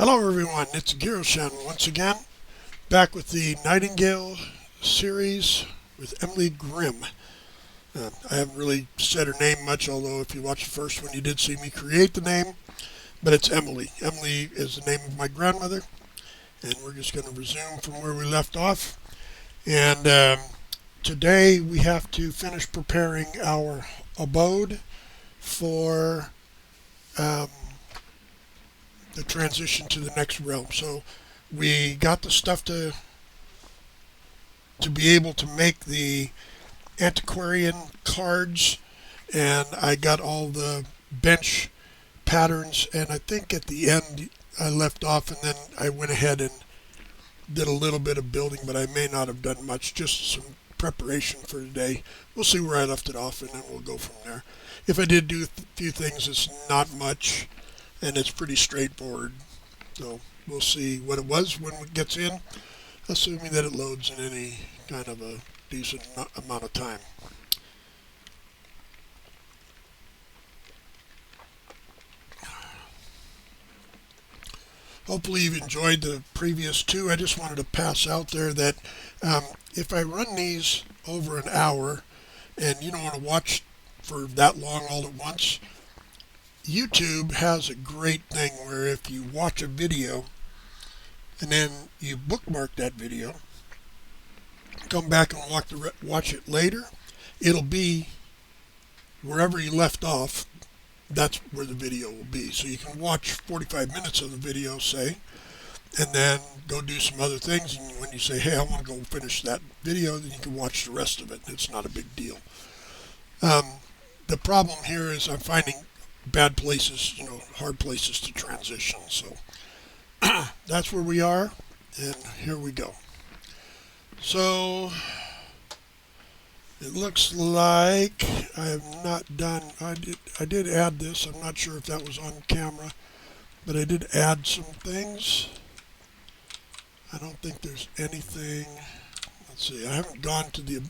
Hello everyone, it's Giroshan once again, back with the Nightingale series with Emily Grimm. I haven't really said her name much, although if you watched the first one you did see me create the name, but it's Emily. Emily is the name of my grandmother, and we're just going to resume from where we left off. And today we have to finish preparing our abode for um, the transition to the next realm. So we got the stuff to be able to make the antiquarian cards, and I got all the bench patterns, and I think at the end I left off and then I went ahead and did a little bit of building, but I may not have done much, just some preparation for today. We'll see where I left it off and then we'll go from there. If I did do a few things, it's not much and it's pretty straightforward. So we'll see what it was when it gets in, assuming that it loads in any kind of a decent amount of time. Hopefully you've enjoyed the previous two. I just wanted to pass out there that if I run these over an hour and you don't want to watch for that long all at once, YouTube has a great thing where if you watch a video and then you bookmark that video, come back and watch it later, it'll be wherever you left off. That's where the video will be. So you can watch 45 minutes of the video, say, and then go do some other things. And when you say, hey, I want to go finish that video, then you can watch the rest of it. It's not a big deal. The problem here is I'm finding bad places, hard places to transition. So that's where we are, and here we go. So it looks like I have not done, I did add this. I'm not sure if that was on camera, but I did add some things. I don't think there's anything, let's see, I haven't gone to the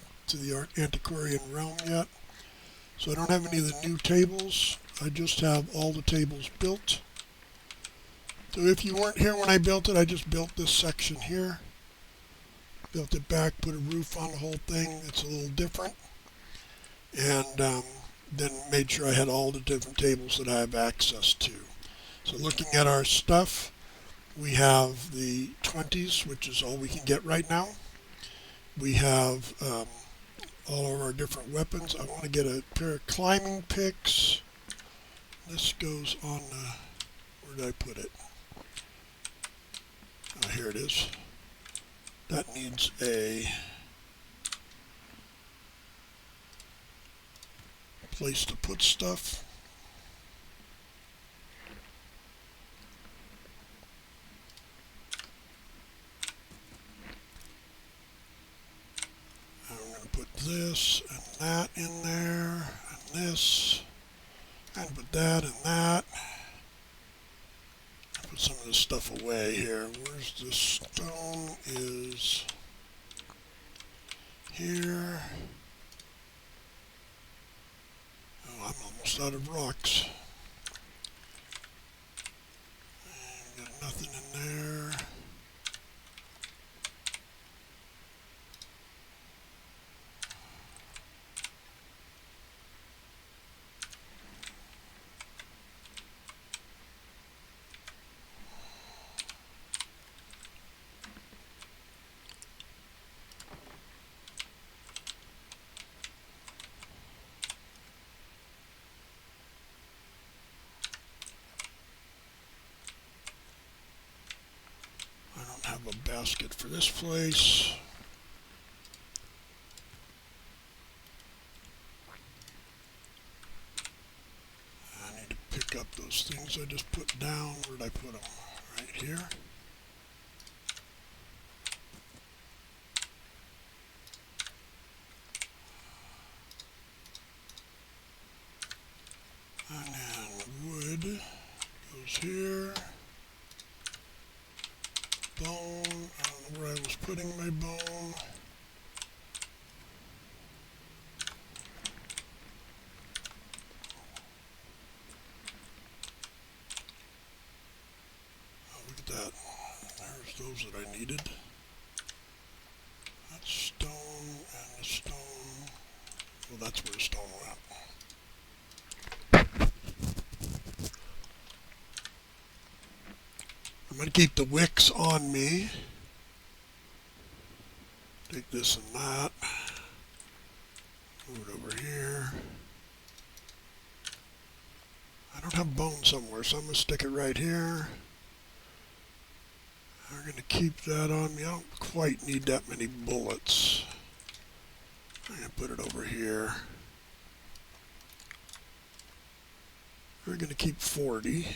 antiquarian realm yet. So I don't have any of the new tables. I just have all the tables built. So if you weren't here when I built it, I just built this section here. Built it back, put a roof on the whole thing. It's a little different. And then made sure I had all the different tables that I have access to. So looking at our stuff, we have the 20s, which is all we can get right now. We have all of our different weapons. I want to get a pair of climbing picks. This goes on where did I put it? Oh, here it is. That needs a place to put stuff. I'm going to put this and that in there, and this, and put that and that. Put some of this stuff away here. Where's the stone? Is here. Oh, I'm almost out of rocks. Got nothing in there. Have a basket for this place. I need to pick up those things I just put down. Where did I put them? Right here. And then wood goes here. Bone, I don't know where I was putting my bone. at that. There's those that I needed. That's stone and the stone. Well, that's where the stone went. I'm going to keep the wicks on me. Take this and that. Move it over here. I don't have bone somewhere, so I'm going to stick it right here. I'm going to keep that on me. I don't quite need that many bullets. I'm going to put it over here. We're going to keep 40.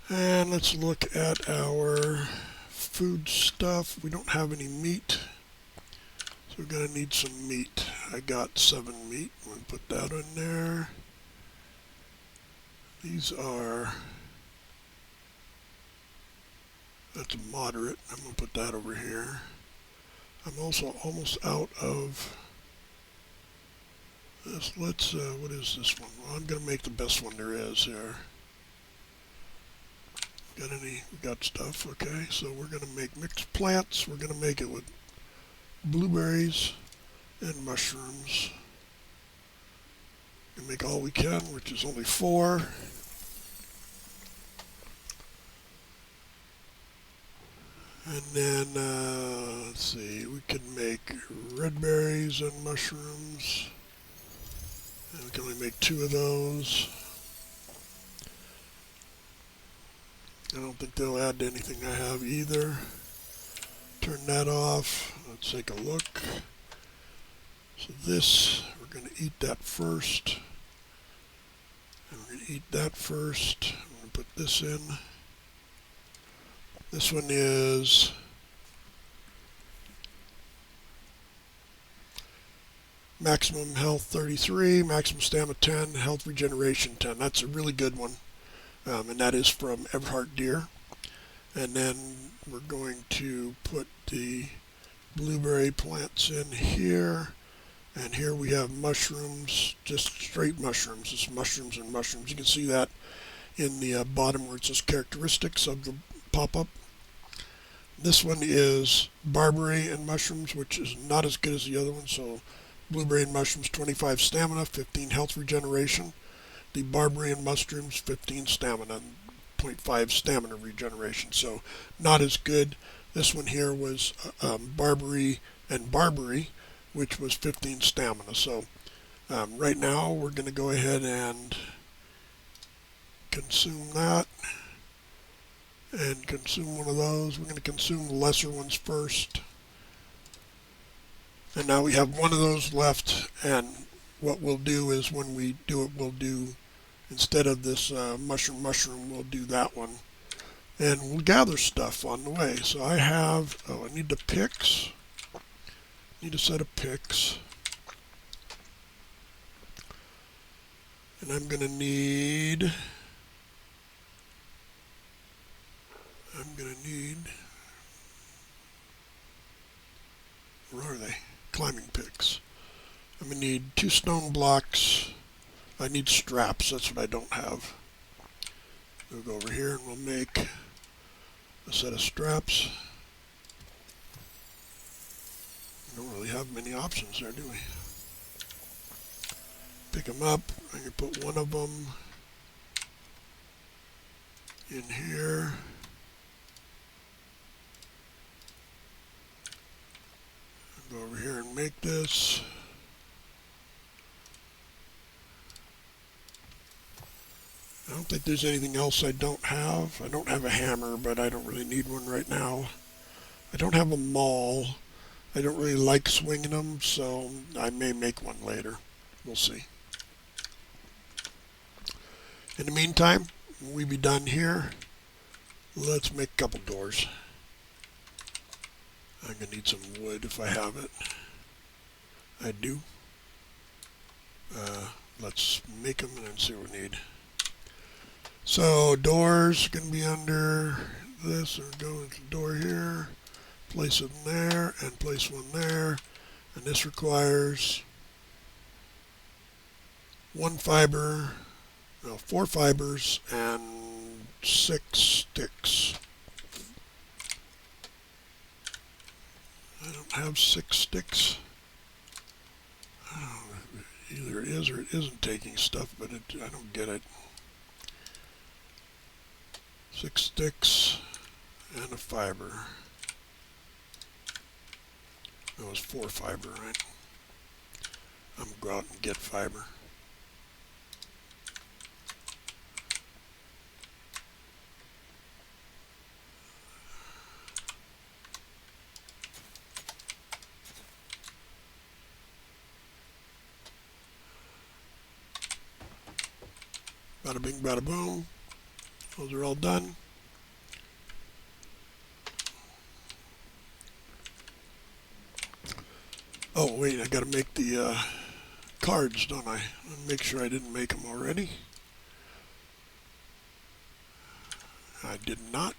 And let's look at our food stuff. We don't have any meat, so we're going to need some meat. I got 7 meat. I'm going to put that in there. These are, that's a moderate. I'm going to put that over here. I'm also almost out of this. Let's, what is this one? Well, I'm going to make the best one there is here. Got any? We got stuff. Okay, so we're going to make mixed plants. We're going to make it with blueberries and mushrooms. We're going to make all we can, which is only 4. And then, let's see, we can make red berries and mushrooms. And we can only make 2 of those. I don't think they'll add to anything I have either. Turn that off. Let's take a look. So this, we're going to eat that first. And we're going to eat that first. I'm going to put this in. This one is maximum health 33, maximum stamina 10, health regeneration 10. That's a really good one. And that is from Everhart Deer. And then we're going to put the blueberry plants in here. And here we have mushrooms, just straight mushrooms. It's mushrooms and mushrooms. You can see that in the bottom where it says characteristics of the pop-up. This one is barberry and mushrooms, which is not as good as the other one. So blueberry and mushrooms, 25 stamina, 15 health regeneration. The barberry and mushrooms, 15 stamina, 0.5 stamina regeneration. So not as good. This one here was barberry and barberry, which was 15 stamina. So right now we're going to go ahead and consume that and consume one of those. We're going to consume the lesser ones first. And now we have one of those left, and what we'll do is when we do it, we'll do, instead of this mushroom, we'll do that one. And we'll gather stuff on the way. So I have, I need the picks. Need a set of picks. And I'm going to need, where are they? Climbing picks. I'm going to need 2 stone blocks. I need straps, that's what I don't have. We'll go over here and we'll make a set of straps. We don't really have many options there, do we? Pick them up. I can put one of them in here. I'll go over here and make this. I don't think there's anything else I don't have. I don't have a hammer, but I don't really need one right now. I don't have a maul. I don't really like swinging them, so I may make one later. We'll see. In the meantime, when we be done here, let's make a couple doors. I'm going to need some wood if I have it. I do. Let's make them and then see what we need. So doors going to be under this, or go into the door here, place it in there, and place one there. And this requires one fiber, no, 4 fibers, and 6 sticks. I don't have 6 sticks. Either it is or it isn't taking stuff, but I don't get it. 6 sticks and a fiber. That was 4 fiber, right? I'm going to go out and get fiber. Bada bing, bada boom. Those are all done. Oh, wait, I got to make the cards, don't I? Make sure I didn't make them already. I did not.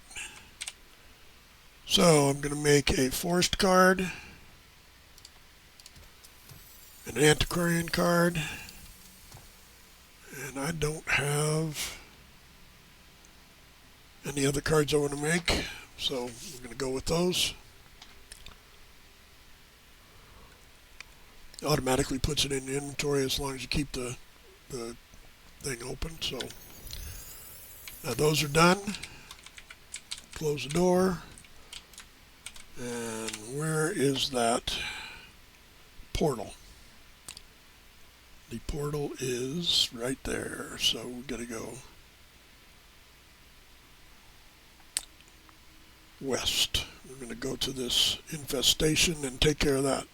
So I'm going to make a forest card, an antiquarian card, and I don't have any other cards I want to make, so we're going to go with those. It automatically puts it in the inventory as long as you keep the thing open. So now those are done. Close the door. And where is that portal? The portal is right there. So we're going to go west. We're going to go to this infestation and take care of that.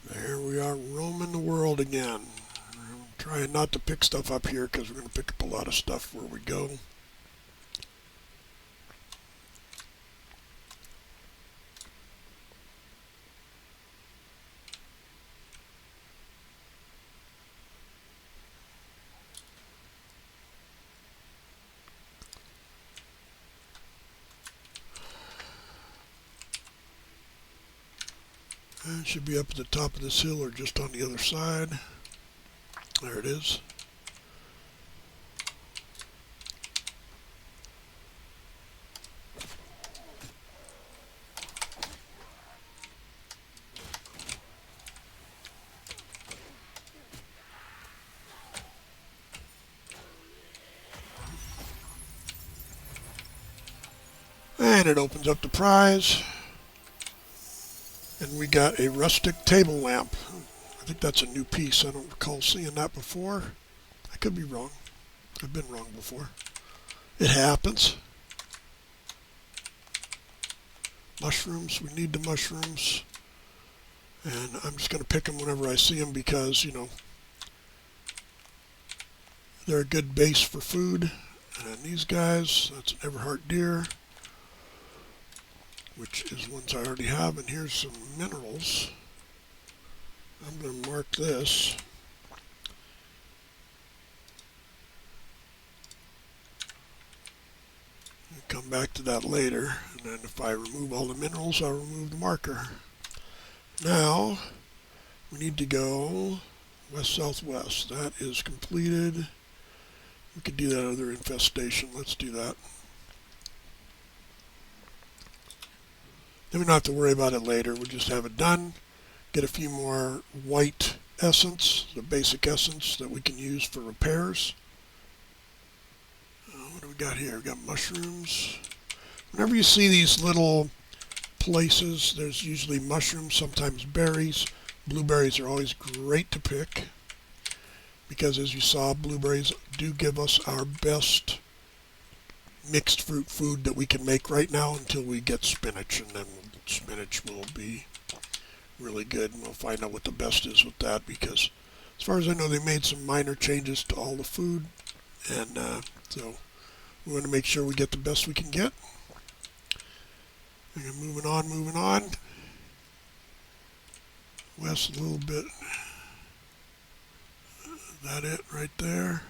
There we are, roaming the world again. I'm trying not to pick stuff up here because we're going to pick up a lot of stuff where we go. It should be up at the top of this hill or just on the other side. There it is. And it opens up the prize. And we got a rustic table lamp. I think that's a new piece. I don't recall seeing that before. I could be wrong. I've been wrong before. It happens. Mushrooms. We need the mushrooms. And I'm just going to pick them whenever I see them because, you know, they're a good base for food. And these guys, that's an Everhart deer, which is ones I already have. And here's some minerals. I'm going to mark this. I'll come back to that later. And then if I remove all the minerals, I'll remove the marker. Now, we need to go west-southwest. That is completed. We could do that other infestation. Let's do that. Then we don't have to worry about it later. We'll just have it done. Get a few more white essence, the basic essence that we can use for repairs. What do we got here? We got mushrooms. Whenever you see these little places, there's usually mushrooms, sometimes berries. Blueberries are always great to pick because, as you saw, blueberries do give us our best mixed fruit food that we can make right now until we get spinach, and then spinach will be really good, and we'll find out what the best is with that because as far as I know they made some minor changes to all the food, and so we want to make sure we get the best we can get. And moving on. West a little bit. That it right there.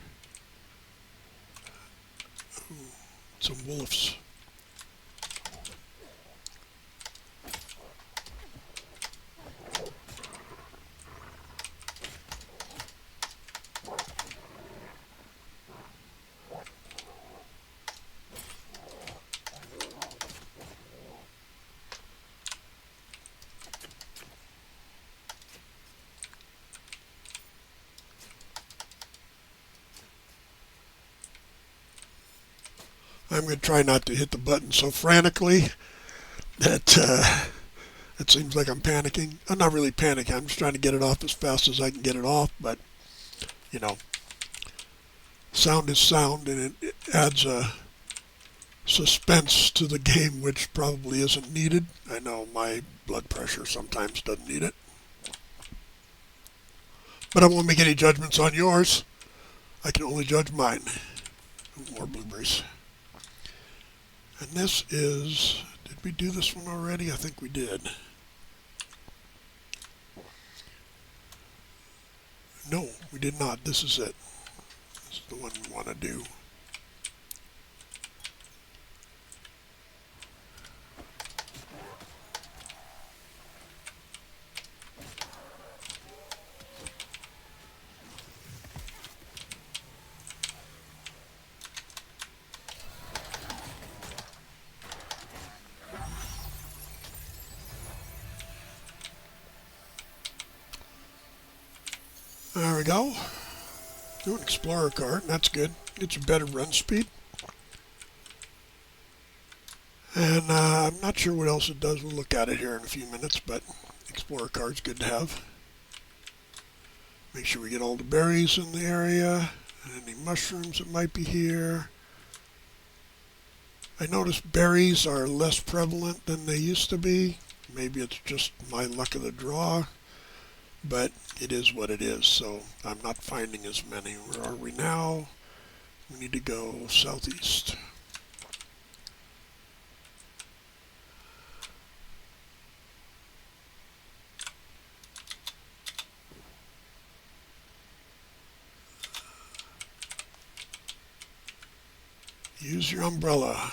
some wolves. I'm going to try not to hit the button so frantically that it seems like I'm panicking. I'm not really panicking. I'm just trying to get it off as fast as I can get it off. But, you know, sound is sound, and it adds a suspense to the game which probably isn't needed. I know my blood pressure sometimes doesn't need it. But I won't make any judgments on yours. I can only judge mine. More blueberries. And this is, did we do this one already? I think we did. No, we did not. This is it. This is the one we want to do. There we go. Do an Explorer card, and that's good. Gets you better run speed. And I'm not sure what else it does. We'll look at it here in a few minutes, but Explorer card's good to have. Make sure we get all the berries in the area, and any mushrooms that might be here. I noticed berries are less prevalent than they used to be. Maybe it's just my luck of the draw. But it is what it is, so I'm not finding as many. Where are we now? We need to go southeast. Use your umbrella.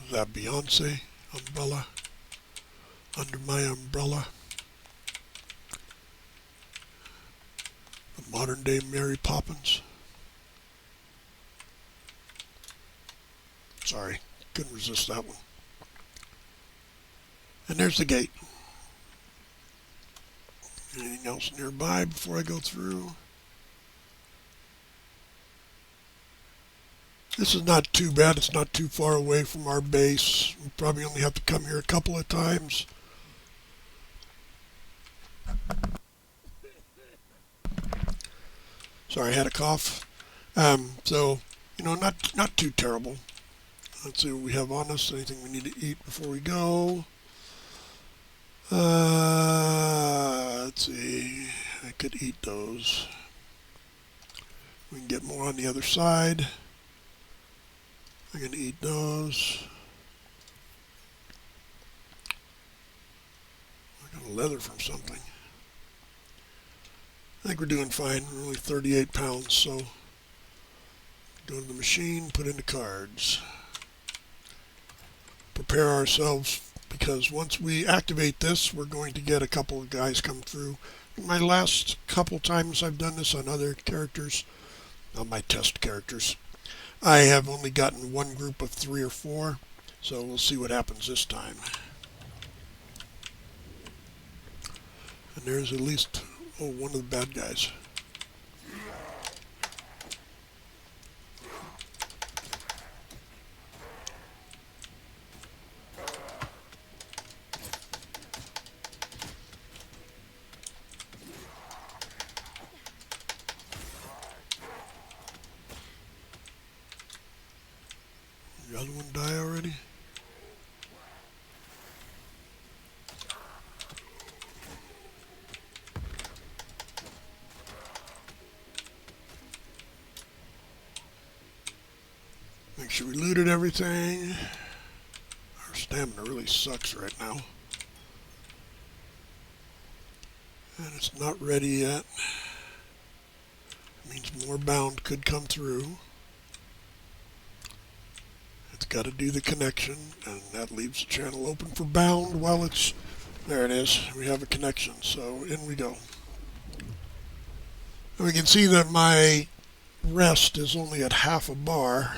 Was that Beyonce? Umbrella? Under my umbrella. The modern day Mary Poppins. Sorry, couldn't resist that one. And there's the gate. Anything else nearby before I go through? This is not too bad. It's not too far away from our base. We probably only have to come here a couple of times. Sorry, I had a cough. So, you know, not too terrible. Let's see what we have on us. Anything we need to eat before we go? Let's see. I could eat those. We can get more on the other side. I'm going to eat those. I got a leather from something. I think we're doing fine. We're only 38 pounds, so go to the machine, put in the cards. Prepare ourselves, because once we activate this, we're going to get a couple of guys come through. My last couple times I've done this on other characters, on my test characters, I have only gotten one group of 3 or 4, so we'll see what happens this time. And there's at least, one of the bad guys. The other one die already? Make sure we looted everything. Our stamina really sucks right now. And it's not ready yet. Means more bound could come through. It's got to do the connection, and that leaves the channel open for bound while it's... There it is. We have a connection, so in we go. And we can see that my rest is only at half a bar,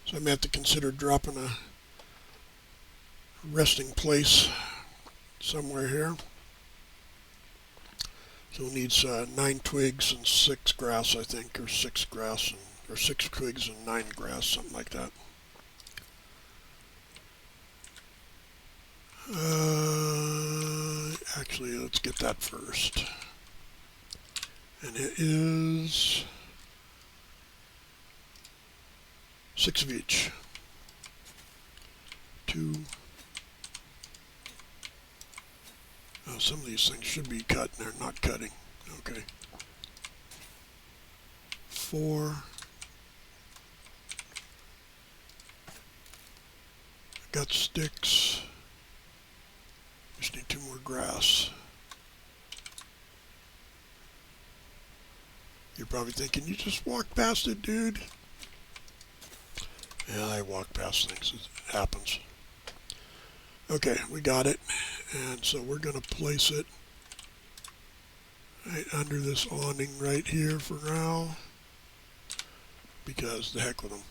so I may have to consider dropping a resting place somewhere here. So it needs 9 twigs and 6 grass, I think, or 6 grass, and, or 6 twigs and 9 grass, something like that. Actually, let's get that first. And it is 6 of each. 2. Oh, some of these things should be cut and they're not cutting. Okay. 4. Got sticks. Just need 2 more grass. You're probably thinking, you just walk past it, dude. Yeah, I walk past things. It happens. Okay, we got it. And so we're going to place it right under this awning right here for now. Because the heck with them.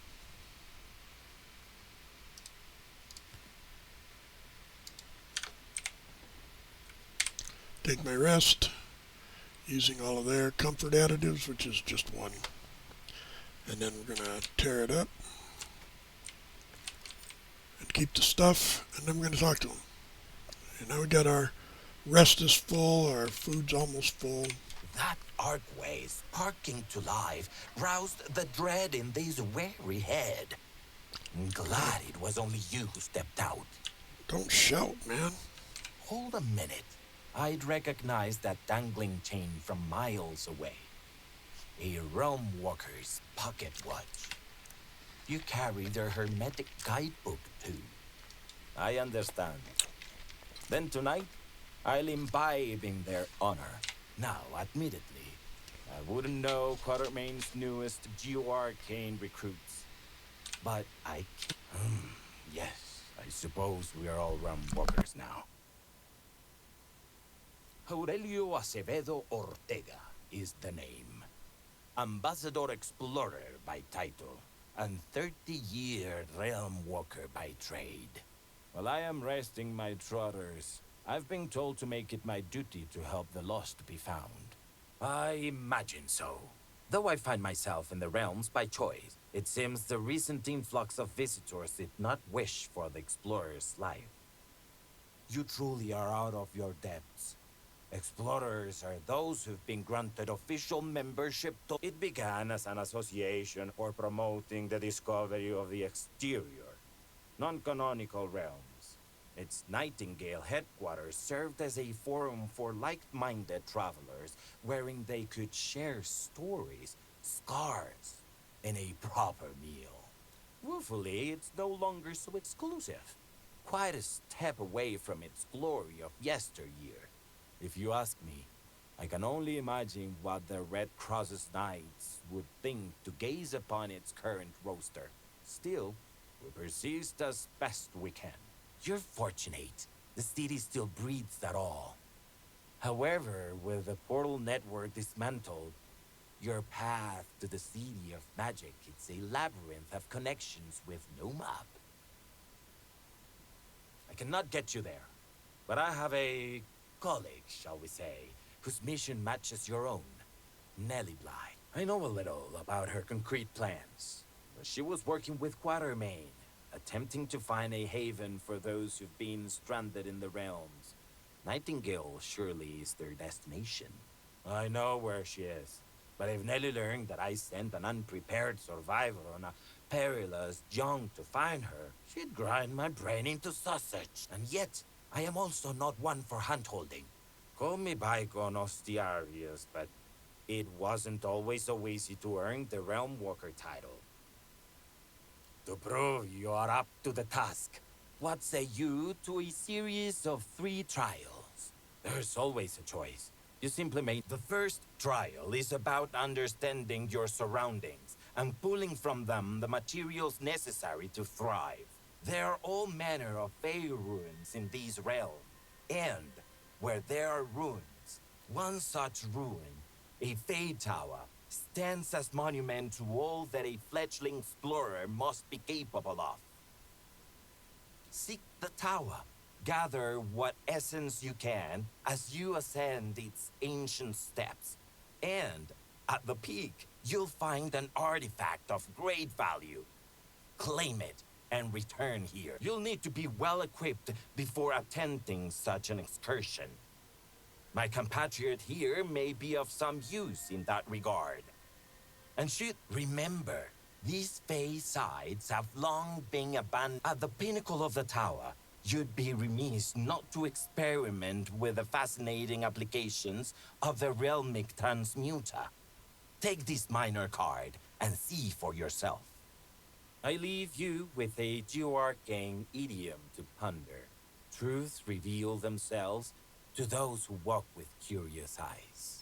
Take my rest, using all of their comfort additives, which is just 1. And then we're going to tear it up and keep the stuff, and then we're going to talk to them. And now we got our rest is full, our food's almost full. That archway sparking to life roused the dread in this weary head. Glad it was only you who stepped out. Don't shout, man. Hold a minute. I'd recognize that dangling chain from miles away. A realm walker's pocket watch. You carry their hermetic guidebook too. I understand. Then tonight, I'll imbibe in their honor. Now, admittedly, I wouldn't know Quatermain's newest geo-arcane recruits. But I... yes, I suppose we are all realm walkers now. Aurelio Acevedo Ortega is the name. Ambassador Explorer by title, and 30-year realm walker by trade. While I am resting my trotters, I've been told to make it my duty to help the lost be found. I imagine so. Though I find myself in the realms by choice, it seems the recent influx of visitors did not wish for the explorer's life. You truly are out of your depths. Explorers are those who've been granted official membership to... It began as an association for promoting the discovery of the exterior, non-canonical realms. Its Nightingale headquarters served as a forum for like-minded travelers, wherein they could share stories, scars, and a proper meal. Woefully, it's no longer so exclusive. Quite a step away from its glory of yesteryear. If you ask me, I can only imagine what the Red Cross's Knights would think to gaze upon its current roster. Still, we persist as best we can. You're fortunate. The city still breathes at all. However, with the portal network dismantled, your path to the City of Magic is a labyrinth of connections with no map. I cannot get you there, but I have a colleague, shall we say, whose mission matches your own. Nellie Bly. I know a little about her concrete plans. She was working with Quatermain, attempting to find a haven for those who've been stranded in the realms. Nightingale surely is their destination. I know where she is, but if Nellie learned that I sent an unprepared survivor on a perilous jaunt to find her, she'd grind my brain into sausage. And yet, I am also not one for hand-holding. Call me bygone Ostiarius, but it wasn't always so easy to earn the Realm Walker title. To prove you are up to the task, what say you to a series of 3 trials? There's always a choice. You simply make the first trial is about understanding your surroundings and pulling from them the materials necessary to thrive. There are all manner of fey ruins in these realms, and where there are ruins, one such ruin, a fey tower, stands as monument to all that a fledgling explorer must be capable of. Seek the tower. Gather what essence you can as you ascend its ancient steps. And at the peak, you'll find an artifact of great value. Claim it and return here. You'll need to be well equipped before attempting such an excursion. My compatriot here may be of some use in that regard. And should remember, these Fey sites have long been abandoned. At the pinnacle of the tower, you'd be remiss not to experiment with the fascinating applications of the realmic transmuter. Take this minor card and see for yourself. I leave you with a Geoarcane idiom to ponder. Truths reveal themselves to those who walk with curious eyes.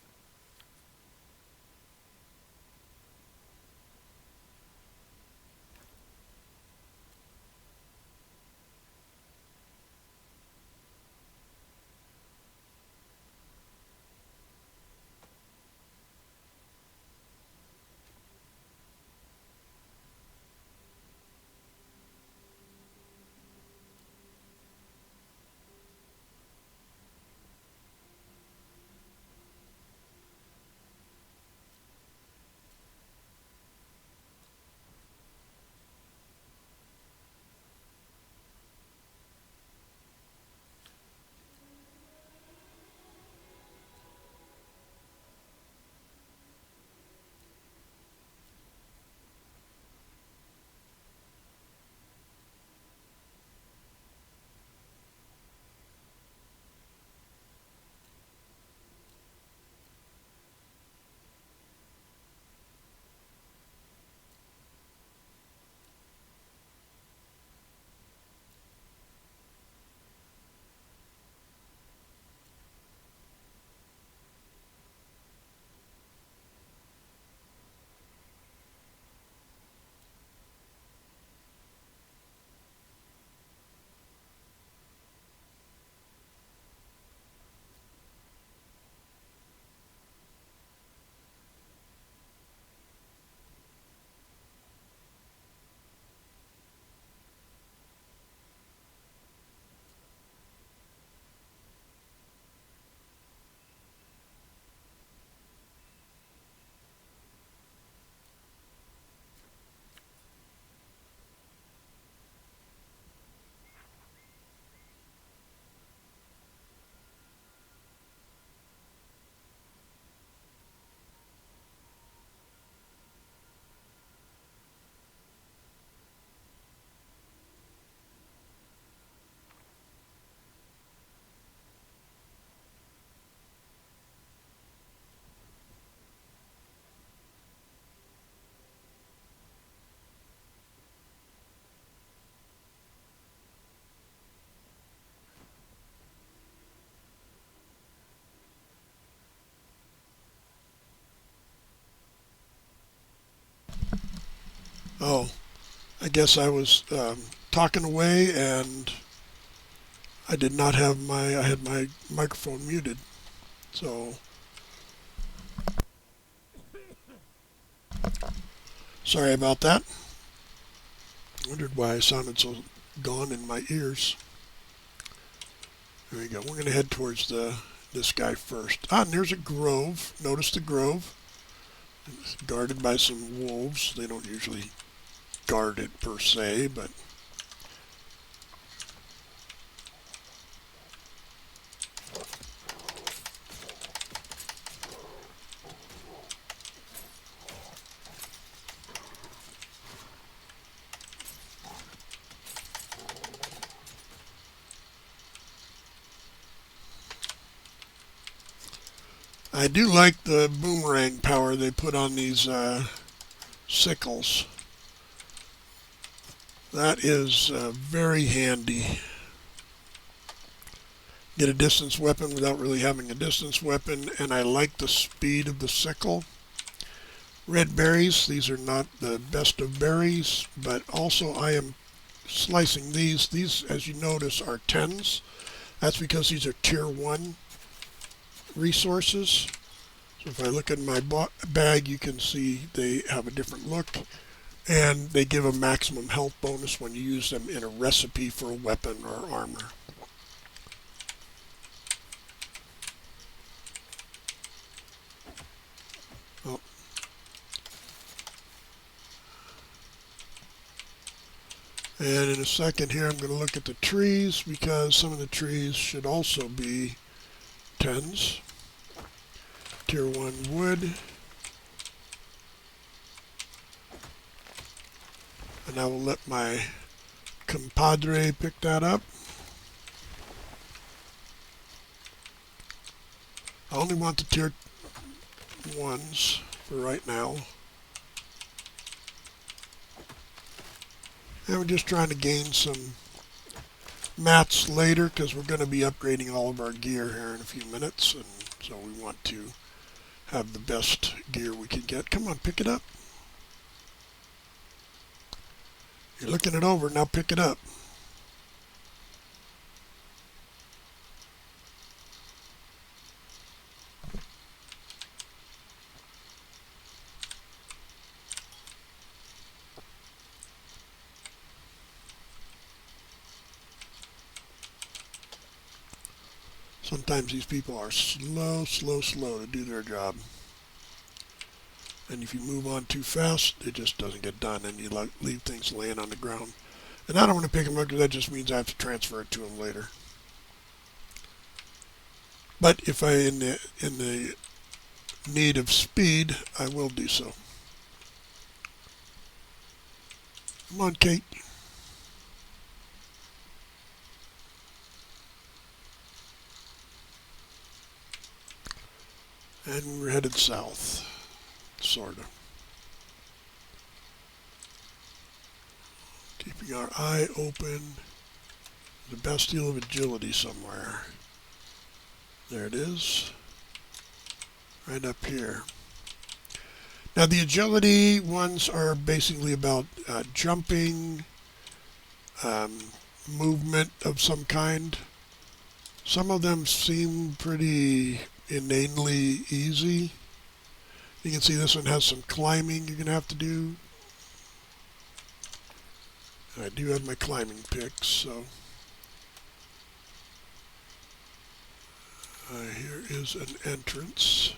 Oh, I guess I was talking away and I did not have I had my microphone muted. So, sorry about that. Wondered why I sounded so gone in my ears. There we go. We're going to head towards this guy first. Ah, and there's a grove. Notice the grove. It's guarded by some wolves. They don't usually guard it per se, but I do like the boomerang power they put on these sickles. That is very handy. get a distance weapon without really having a distance weapon, and I like the speed of the sickle. Red berries, these are not the best of berries, but also I am slicing these. These, as you notice, are 10s. That's because these are tier 1 resources. So if I look at my bag, you can see they have a different look, and they give a maximum health bonus when you use them in a recipe for a weapon or armor. Oh. And in a second here, I'm going to look at the trees, because some of the trees should also be 10s. Tier 1 wood. And I will let my compadre pick that up. I only want the tier 1s for right now. And we're just trying to gain some mats later, because we're going to be upgrading all of our gear here in a few minutes, and so we want to have the best gear we can get. Come on, pick it up. You're looking it over, now pick it up. Sometimes these people are slow to do their job. And if you move on too fast, it just doesn't get done, and you leave things laying on the ground. And I don't want to pick them up, because that just means I have to transfer it to them later. But if I in the need of speed, I will do so. Come on, Kate. And we're headed south, sorta. Keeping our eye open. The Bastille of Agility somewhere. There it is. Right up here. Now the agility ones are basically about jumping, movement of some kind. Some of them seem pretty inanely easy. You can see this one has some climbing you're going to have to do. I do have my climbing picks, so here is an entrance.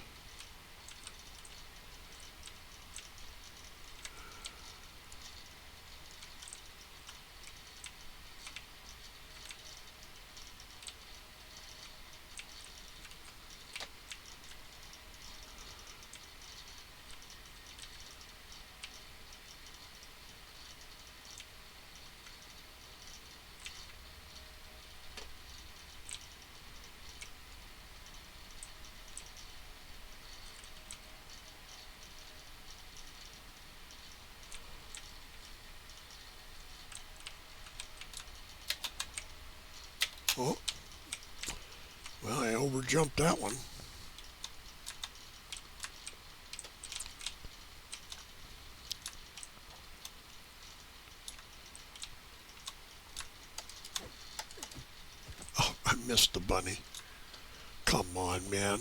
Oh, well, I overjumped that one. Oh, I missed the bunny. Come on, man.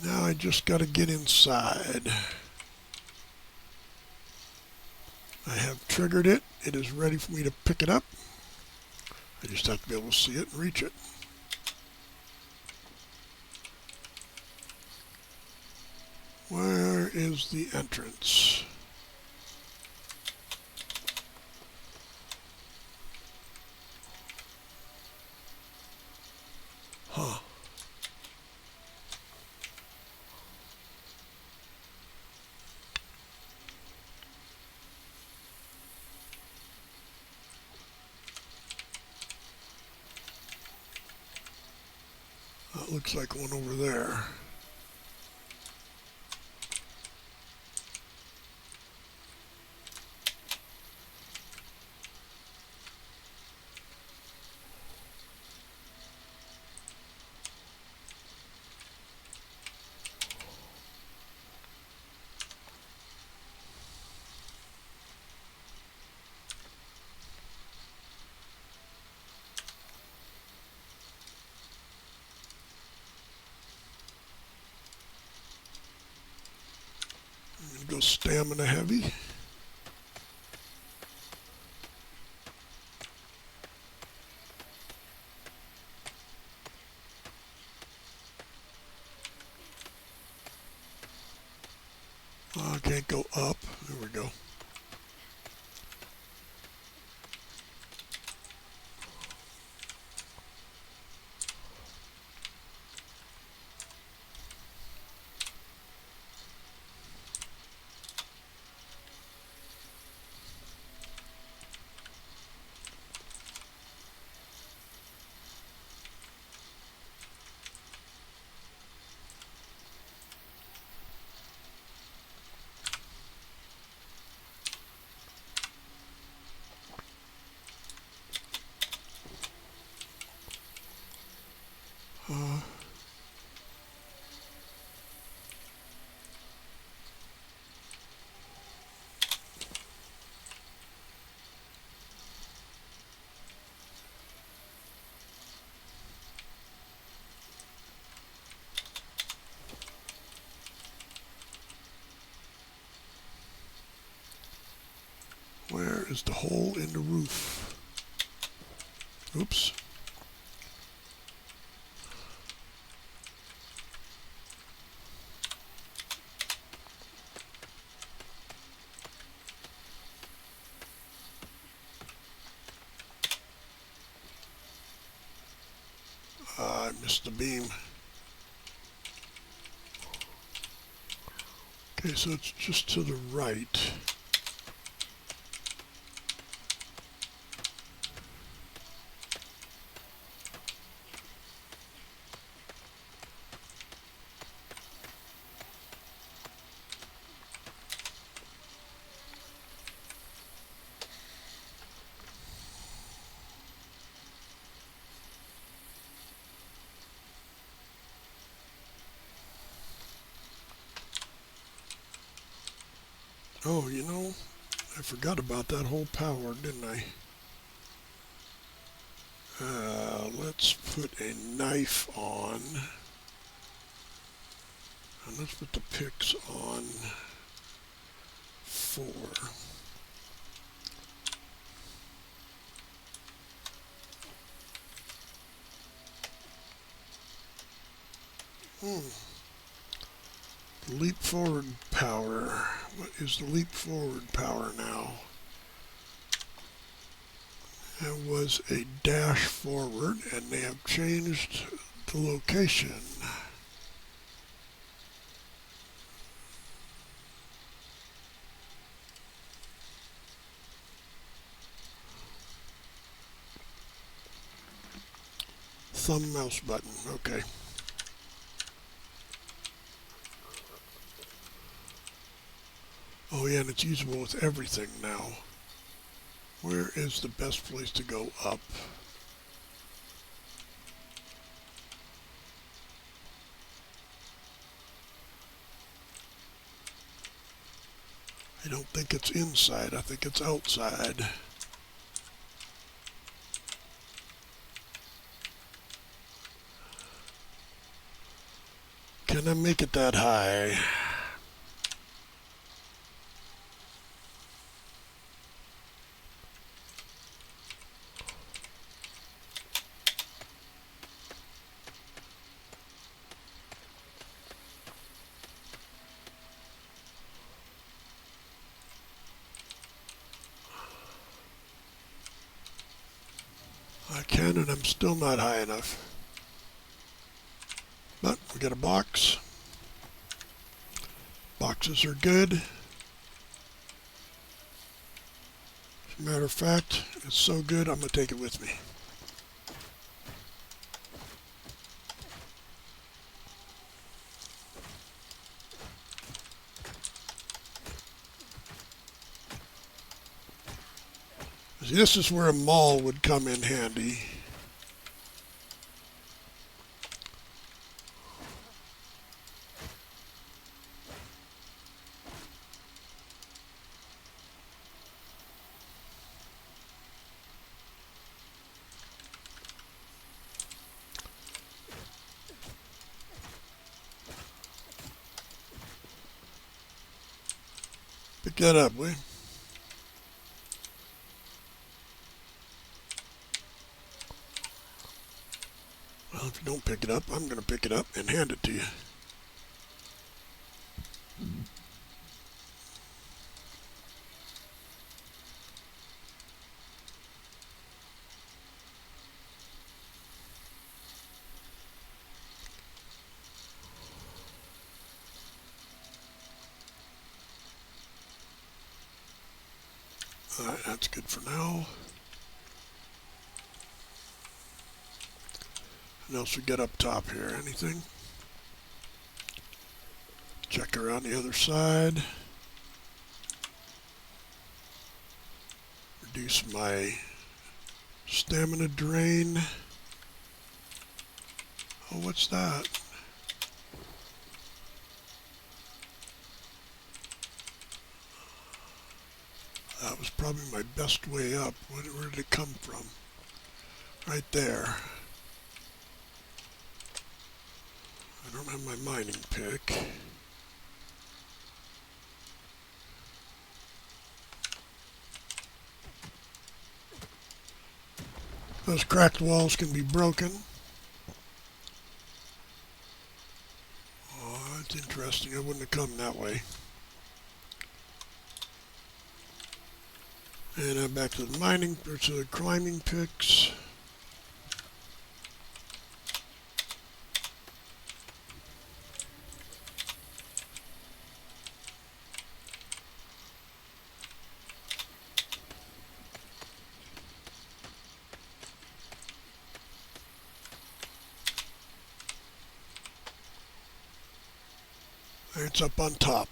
Now I just got to get inside. I have triggered it. It is ready for me to pick it up. I just have to be able to see it and reach it. Where is the entrance? Huh. That looks like one over there. I'm going to go stamina heavy. I can't go up. There we go. Uh, where is the hole in the roof? Oops. I missed the beam. Okay, so it's just to the right. Oh, you know, I forgot about that whole power, didn't I? Let's put a knife on. And let's put the picks on 4. Leap forward power. What is the leap forward power now? It was a dash forward, and they have changed the location. Thumb mouse button, okay. Oh yeah, and it's usable with everything now. Where is the best place to go up? I don't think it's inside, I think it's outside. Can I make it that high? can, and I'm still not high enough. But we got a box. Boxes are good. As a matter of fact, it's so good I'm going to take it with me. See, this is where a maul would come in handy. Pick that up, will you? Well, if you don't pick it up, I'm going to pick it up and hand it to you. Alright, that's good for now. What else we got up top here? Anything? Check around the other side. Reduce my stamina drain. Oh, what's that? That was probably my best way up. Where did it come from? Right there. I don't have my mining pick. Those cracked walls can be broken. Oh, that's interesting. I wouldn't have come that way. And I'm back to the mining, or to the climbing picks. It's up on top.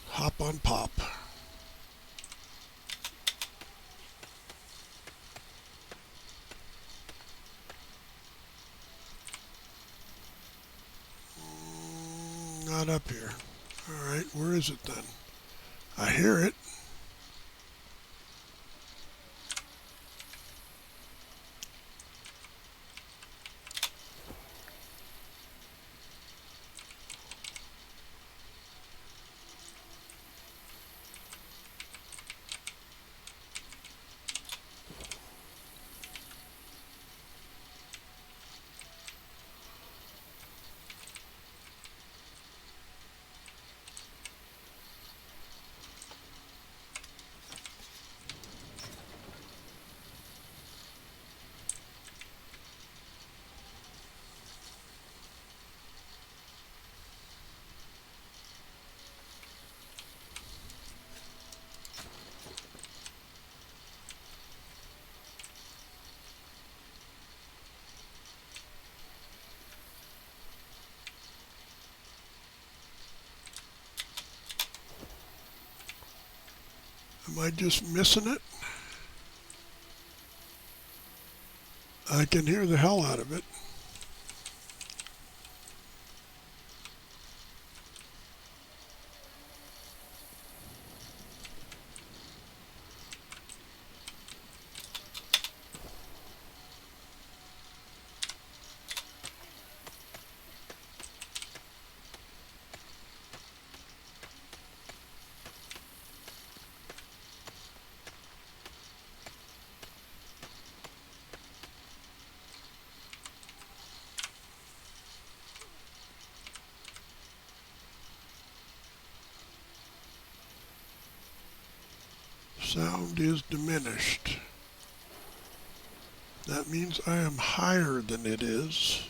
Hop on pop. Not up here. Alright, where is it then? I hear it. Am I just missing it? I can hear the hell out of it. Sound is diminished. That means I am higher than it is.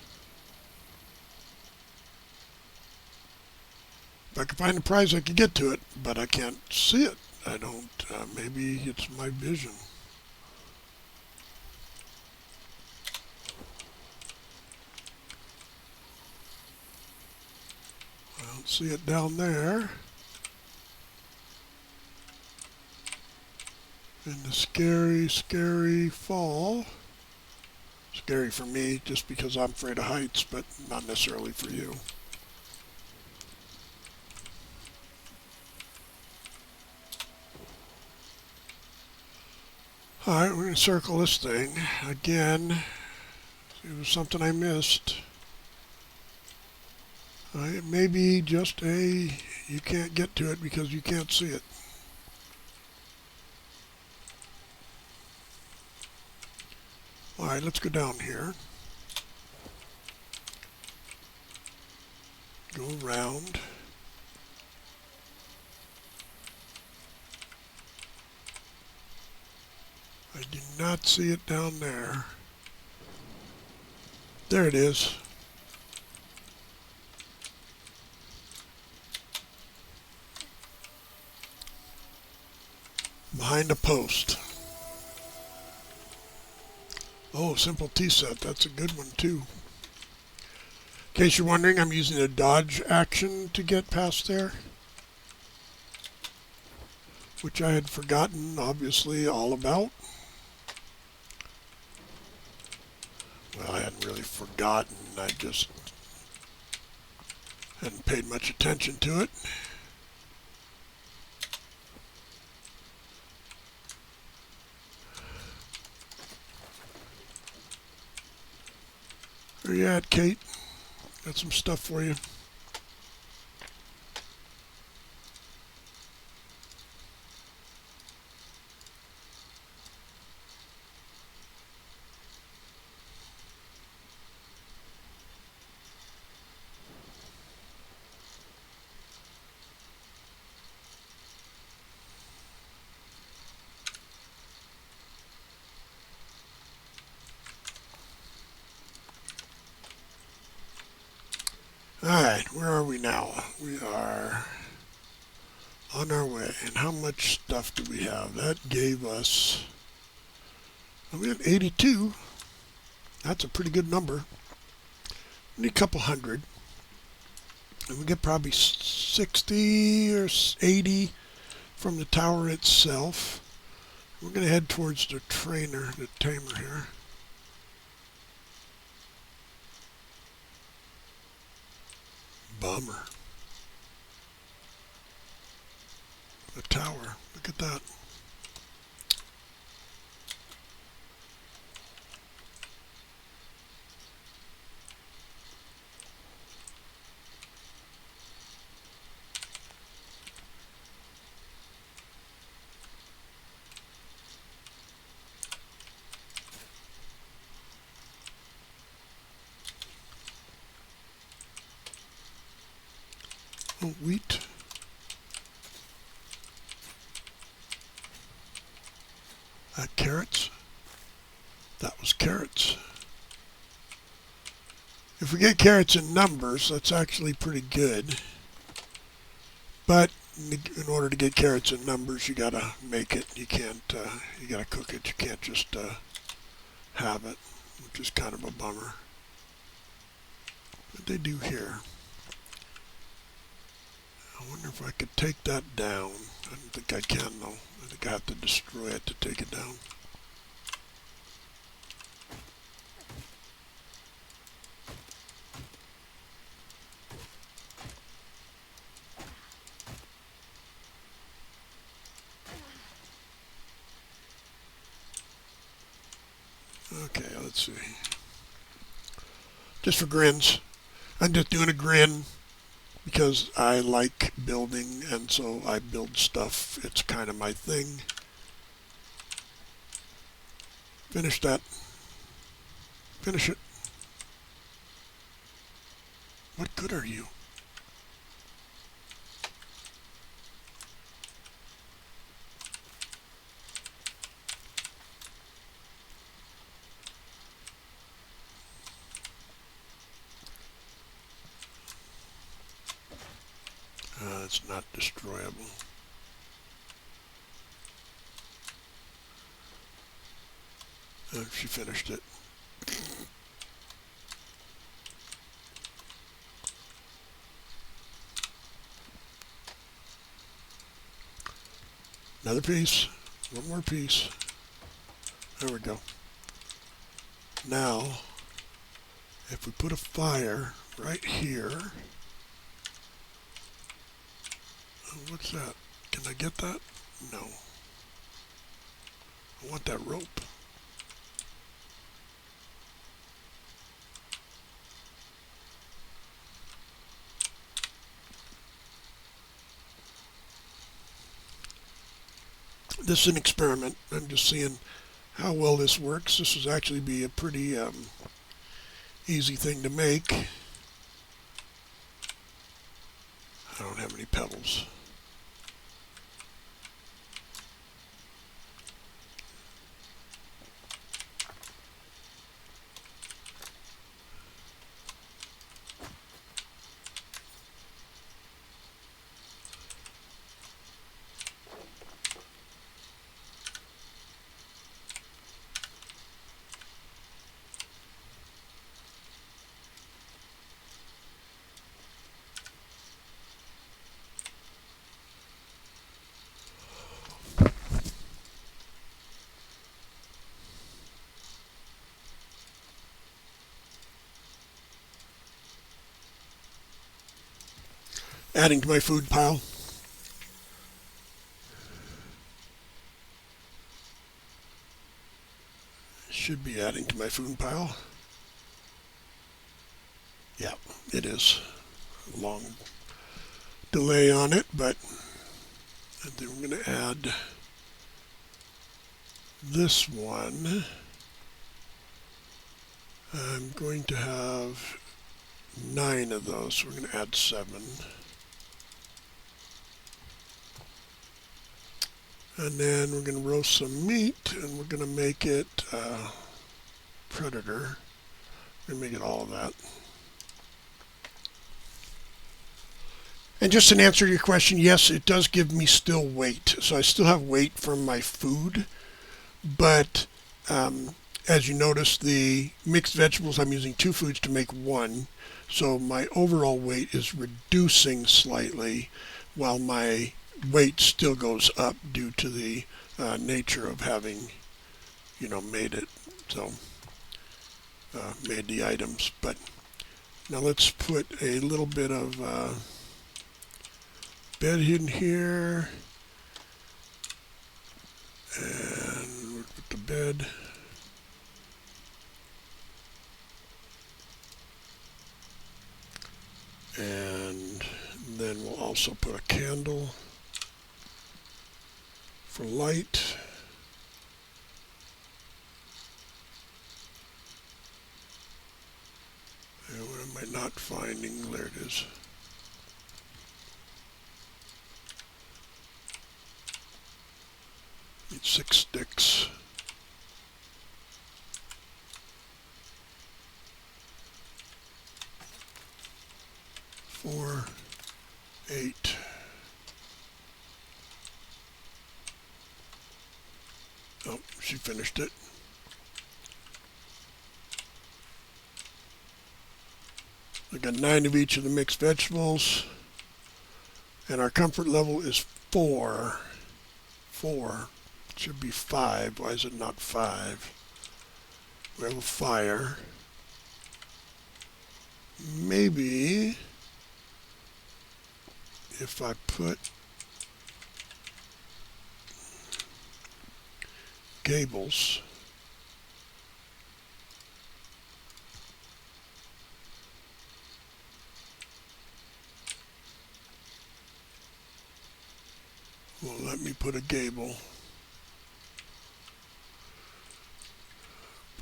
If I could find a prize, I could get to it, but I can't see it. I don't. Maybe it's my vision. I don't see it down there. In the scary, scary fall. Scary for me just because I'm afraid of heights, but not necessarily for you. Alright, we're going to circle this thing again. It was something I missed. It may be just you can't get to it because you can't see it. Alright, let's go down here. Go around. I do not see it down there. There it is. Behind a post. Oh, simple T set. That's a good one too. In case you're wondering, I'm using a dodge action to get past there, which I had forgotten, obviously, all about. Well, I hadn't really forgotten. I just hadn't paid much attention to it. Where you at, Kate? Got some stuff for you. Alright, where are we now? We are on our way. And how much stuff do we have? That gave us... Well, we have 82. That's a pretty good number. We need a couple hundred. And we get probably 60 or 80 from the tower itself. We're going to head towards the tamer here. Bummer. The tower. Look at that. Oh, wheat. Carrots. That was carrots. If we get carrots in numbers, that's actually pretty good. But in order to get carrots in numbers, you gotta make it. You can't. You gotta cook it. You can't just have it, which is kind of a bummer. What they do here? I wonder if I could take that down. I don't think I can though. I think I have to destroy it to take it down. Okay, let's see. Just for grins. I'm just doing a grin because I like building, and so I build stuff. It's kind of my thing. Finish that. Finish it. What good are you? It's not destroyable. She finished it. Another piece. One more piece. There we go. Now, if we put a fire right here, oh, what's that? Can I get that? No. I want that rope. This is an experiment. I'm just seeing how well this works. This would actually be a pretty easy thing to make. I don't have any pebbles. Adding to my food pile. Should be adding to my food pile. Yeah, it is. A long delay on it, but then we're going to add this one. I'm going to have 9 of those, so we're going to add 7. And then we're going to roast some meat, and we're going to make it Predator. We're going to make it all of that. And just an answer to your question, yes, it does give me still weight. So I still have weight from my food, but as you notice, the mixed vegetables, I'm using 2 foods to make 1. So my overall weight is reducing slightly, while my weight still goes up due to the nature of having, made it. So made the items. But now let's put a little bit of bed in here, and we'll put the bed. And then we'll also put a candle for light. And what am I not finding? There it is. Need 6 sticks. 4, 8. Oh, she finished it. I got 9 of each of the mixed vegetables. And our comfort level is 4. 4. It should be 5. Why is it not 5? We have a fire. Maybe if I put gables, well, let me put a gable,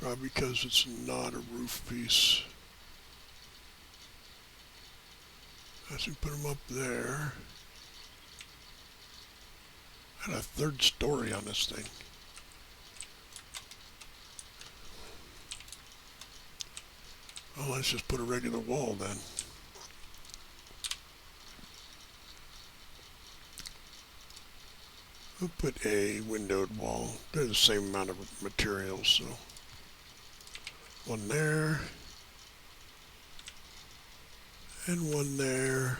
probably because it's not a roof piece. I should put them up there. I got a 3rd story on this thing. Well, let's just put a regular wall then. I'll put a windowed wall. They're the same amount of materials, so one there and one there.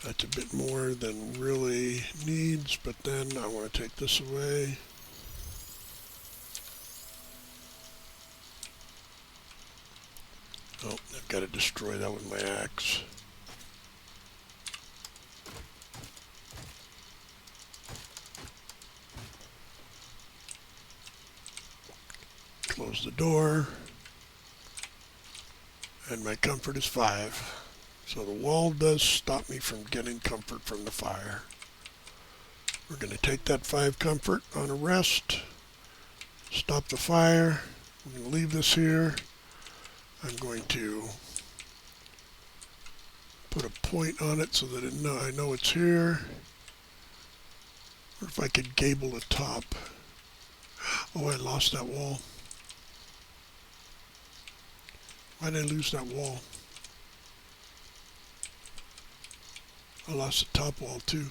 That's a bit more than really needs, but then I want to take this away. Oh, I've got to destroy that with my axe. Close the door. And my comfort is 5. So the wall does stop me from getting comfort from the fire. We're going to take that 5 comfort on a rest. Stop the fire. We're going to leave this here. I'm going to put a point on it so that I know it's here. Or if I could gable the top. Oh, I lost that wall. Why did I lose that wall? I lost the top wall too.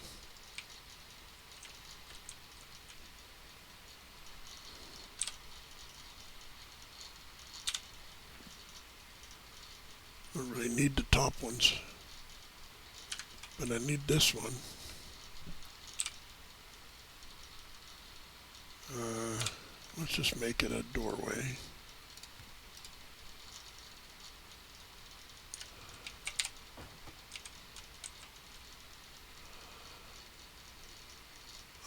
I don't really need the top ones, but I need this one. Let's just make it a doorway.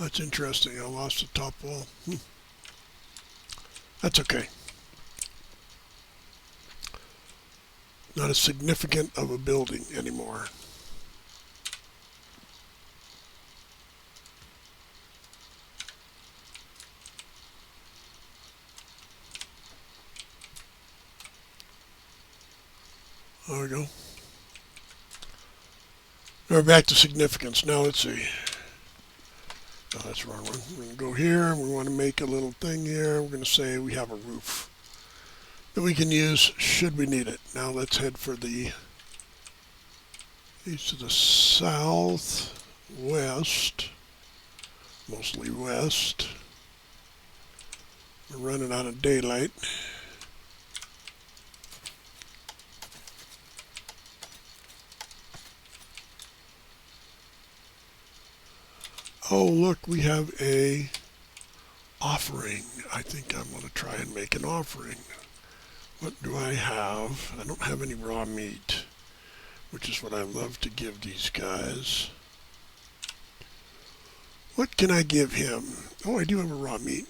That's interesting. I lost the top wall. That's okay. Not as significant of a building anymore. There we go. Now we're back to significance. Now let's see. Oh, that's the wrong one. We're going to go here. We want to make a little thing here. We're going to say we have a roof that we can use should we need it. Now let's head for the east to the south, west, mostly west. We're running out of daylight. Oh, look, we have a offering. I think I'm going to try and make an offering. What do I have? I don't have any raw meat, which is what I love to give these guys. What can I give him? Oh, I do have a raw meat.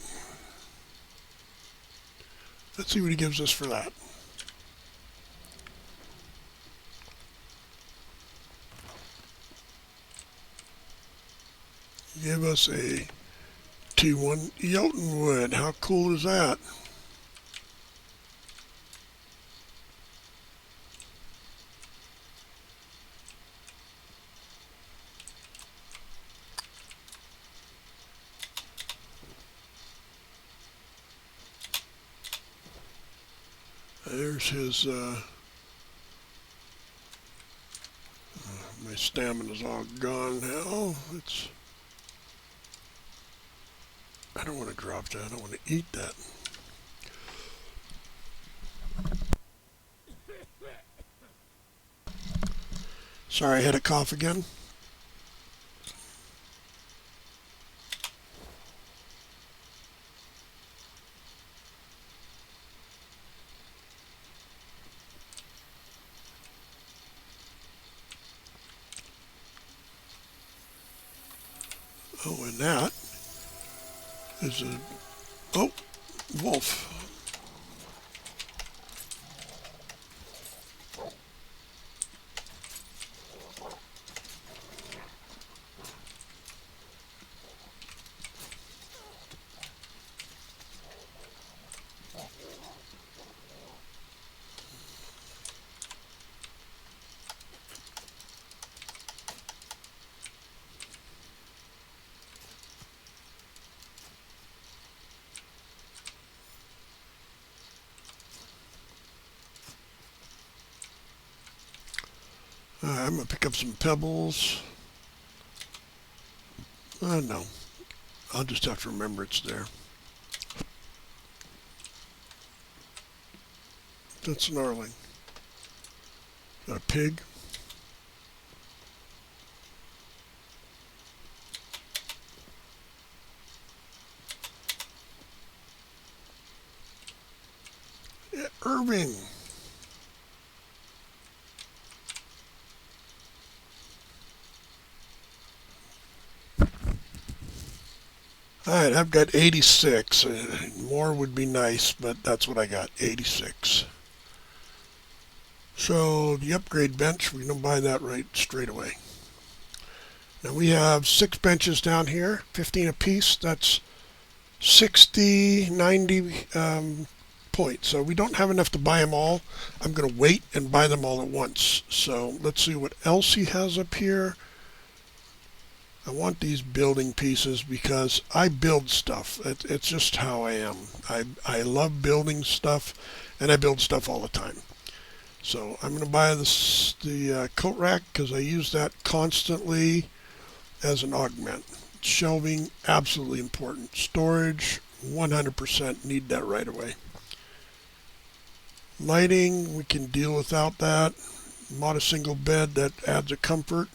Let's see what he gives us for that. Give us a T1 Jotun. How cool is that? There's his, my stamina's all gone now. I don't want to drop that. I don't want to eat that. Sorry, I had a cough again. Oh, and that is a, oh, wolf. I'm going to pick up some pebbles. No, I'll just have to remember it's there. That's gnarly. Got a pig. Yeah, Irving. Alright, I've got 86. More would be nice, but that's what I got, 86. So the upgrade bench, we're going to buy that right straight away. Now we have 6 benches down here, 15 apiece. That's 60, 90 points. So we don't have enough to buy them all. I'm going to wait and buy them all at once. So let's see what else he has up here. I want these building pieces because I build stuff. It's just how I am. I love building stuff, and I build stuff all the time. So I'm going to buy the coat rack because I use that constantly as an augment. Shelving, absolutely important. Storage, 100% need that right away. Lighting, we can deal without that. Not a single bed, that adds a comfort.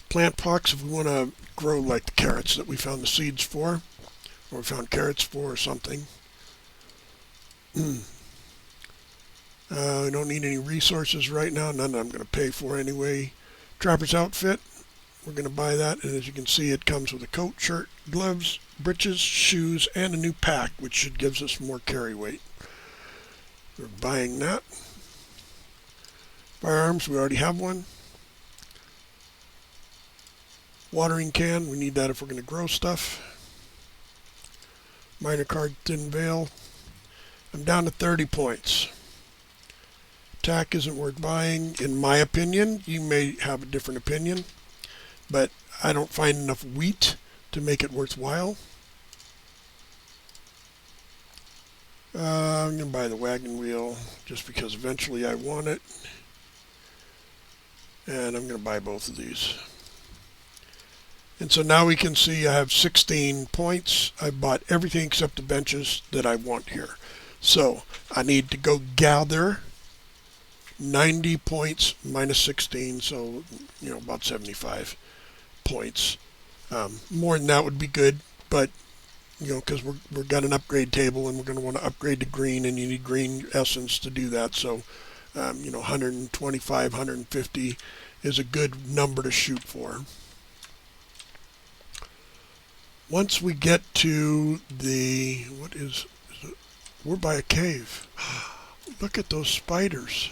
Plant pots, if we want to grow like the carrots that we found the seeds for, or we found carrots for or something. We don't need any resources right now, none I'm going to pay for anyway. Trapper's outfit, we're going to buy that, and as you can see it comes with a coat, shirt, gloves, breeches, shoes, and a new pack, which should give us more carry weight. We're buying that. Firearms, we already have one. Watering can, we need that if we're going to grow stuff. Minor card, thin veil. I'm down to 30 points. Tack isn't worth buying, in my opinion. You may have a different opinion, but I don't find enough wheat to make it worthwhile. I'm going to buy the wagon wheel just because eventually I want it. And I'm going to buy both of these. And so now we can see I have 16 points. I bought everything except the benches that I want here. So I need to go gather 90 points minus 16, so about 75 points. More than that would be good, but because we've got an upgrade table and we're going to want to upgrade to green, and you need green essence to do that. So 125, 150 is a good number to shoot for. Once we get to we're by a cave. Look at those spiders.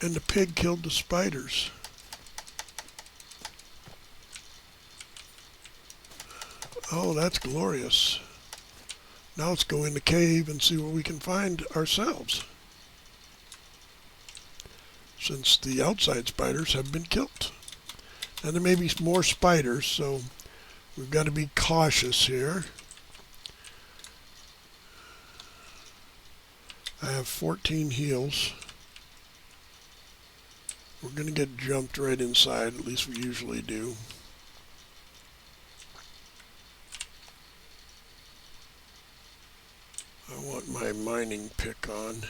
And the pig killed the spiders. Oh, that's glorious. Now let's go in the cave and see what we can find ourselves, since the outside spiders have been killed. And there may be more spiders, so we've got to be cautious here. I have 14 heals. We're going to get jumped right inside, at least we usually do. I want my mining pick on.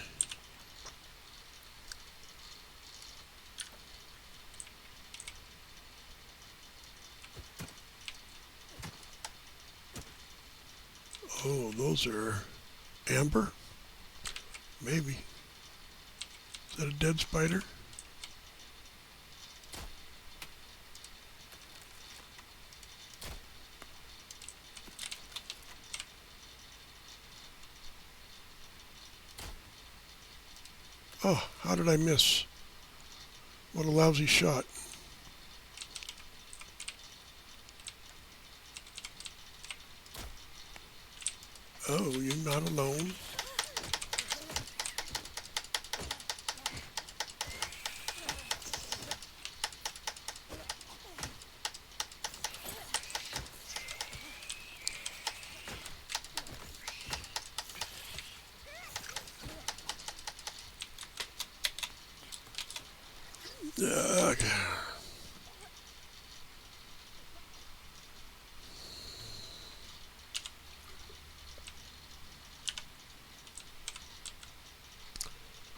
Oh, those are amber? Maybe. Is that a dead spider? Oh, how did I miss? What a lousy shot. Oh, you're not alone.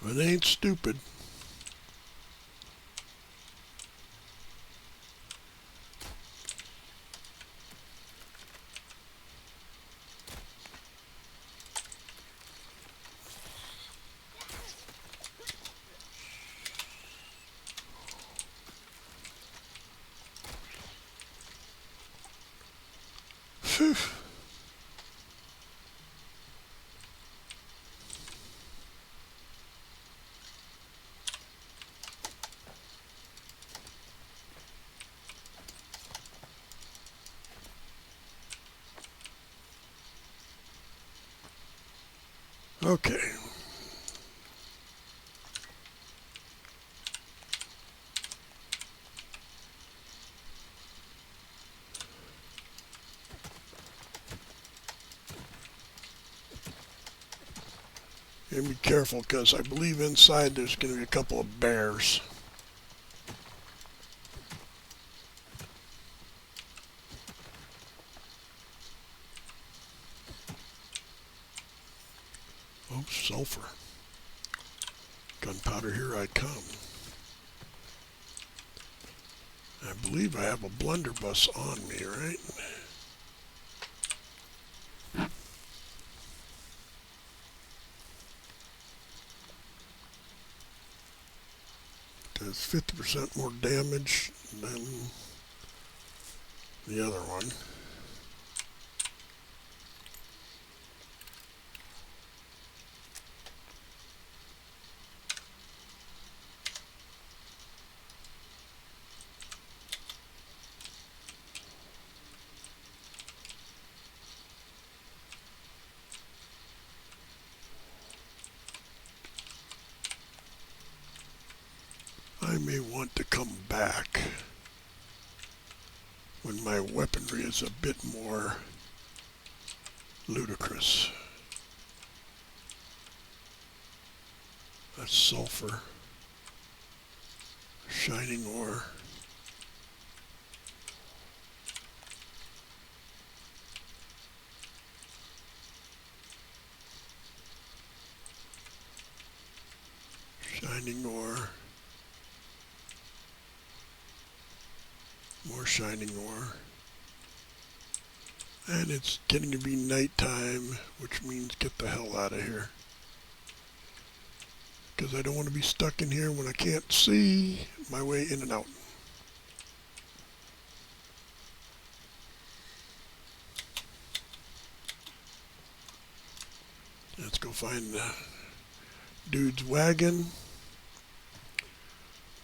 It ain't stupid. Phew. Okay. And be careful, because I believe inside there's going to be a couple of bears. Oh, sulfur. Gunpowder, here I come. I believe I have a blunderbuss on me, right? Does 50% more damage than the other one. I may want to come back when my weaponry is a bit more ludicrous. That's sulfur. Shining ore. Shining ore. More shining ore. And it's getting to be nighttime, which means get the hell out of here. Because I don't want to be stuck in here when I can't see my way in and out. Let's go find the dude's wagon.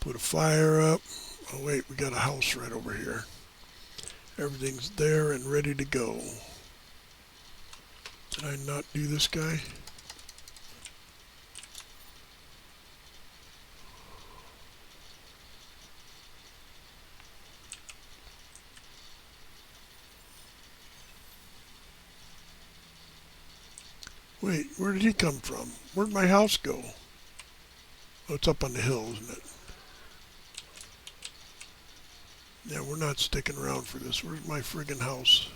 Put a fire up. Oh wait, we got a house right over here. Everything's there and ready to go. Did I not do this guy? Wait, where did he come from? Where'd my house go? Oh, it's up on the hill, isn't it? Yeah, we're not sticking around for this. Where's my friggin' house?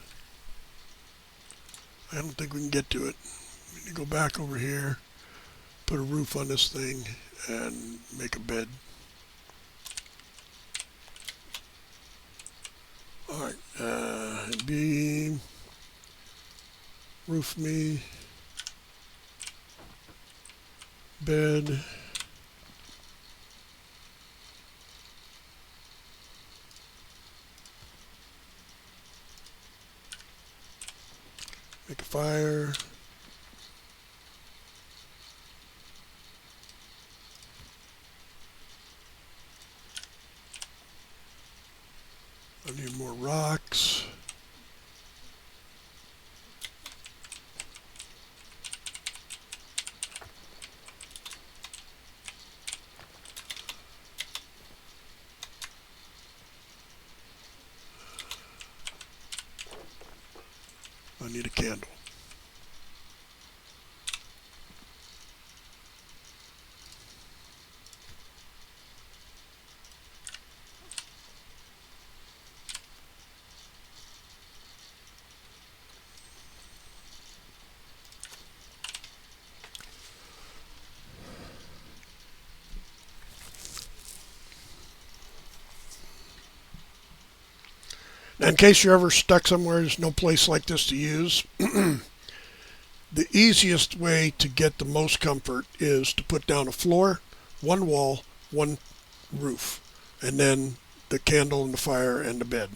I don't think we can get to it. We need to go back over here, put a roof on this thing, and make a bed. Alright, beam, roof me, bed. Make a fire. I need more rocks. I need a candle. In case you're ever stuck somewhere, there's no place like this to use. The easiest way to get the most comfort is to put down a floor, one wall, one roof, and then the candle and the fire and the bed.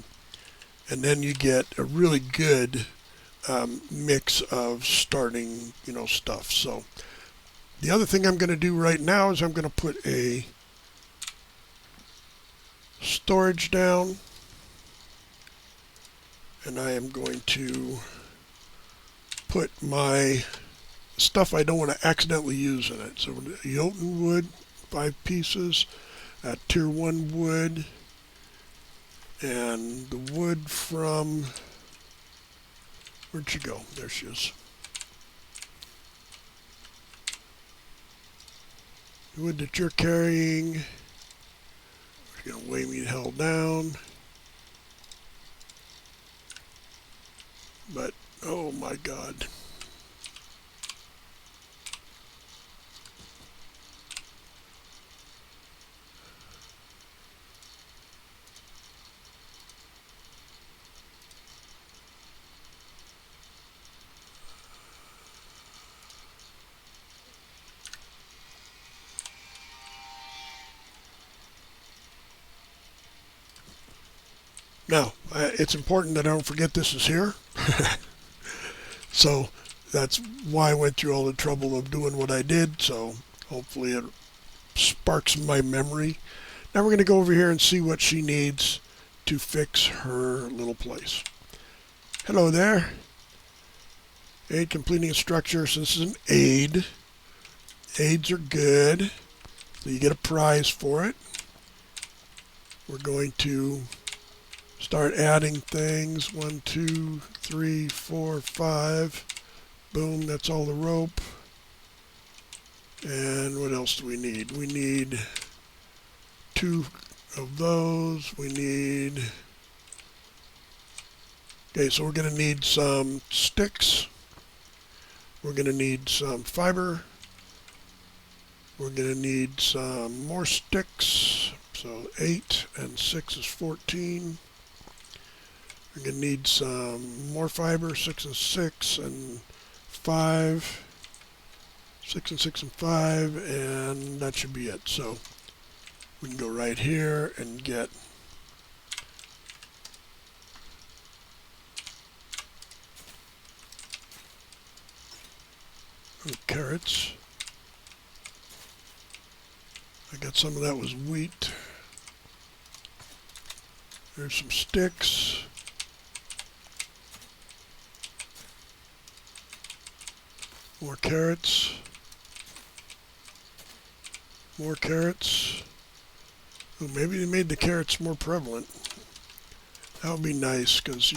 And then you get a really good mix of starting, stuff. So the other thing I'm going to do right now is I'm going to put a storage down, and I am going to put my stuff I don't want to accidentally use in it. So Jotun wood, 5 pieces, tier 1 wood, and the wood from, where'd she go? There she is. The wood that you're carrying, we're going to weigh me held down. But, oh my God. Now, it's important that I don't forget this is here. So that's why I went through all the trouble of doing what I did. So hopefully it sparks my memory. Now we're going to go over here and see what she needs to fix her little place. Hello there. Aid completing a structure. So this is an aid. Aids are good. So you get a prize for it. We're going to start adding things. 1, 2, 3, 4, 5. Boom, that's all the rope. And what else do we need? We need 2 of those. We need... Okay, so we're going to need some sticks. We're going to need some fiber. We're going to need some more sticks. So 8 and 6 is 14. We're going to need some more fiber, 6 and 6 and 5. 6 and 6 and 5, and that should be it. So we can go right here and get carrots. I got some of that was wheat. There's some sticks. More carrots. More carrots. Ooh, maybe they made the carrots more prevalent. That would be nice because,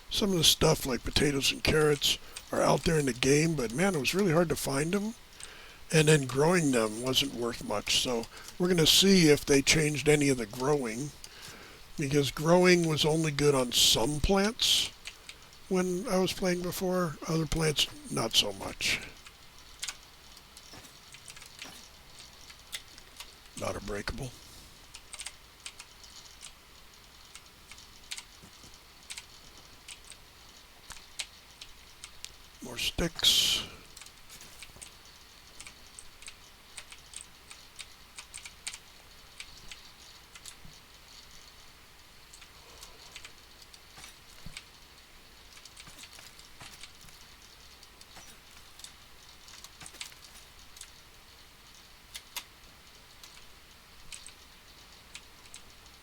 some of the stuff like potatoes and carrots are out there in the game, but man, it was really hard to find them. And then growing them wasn't worth much. So we're going to see if they changed any of the growing, because growing was only good on some plants when I was playing before. Other plants, not so much. Not a breakable. More sticks.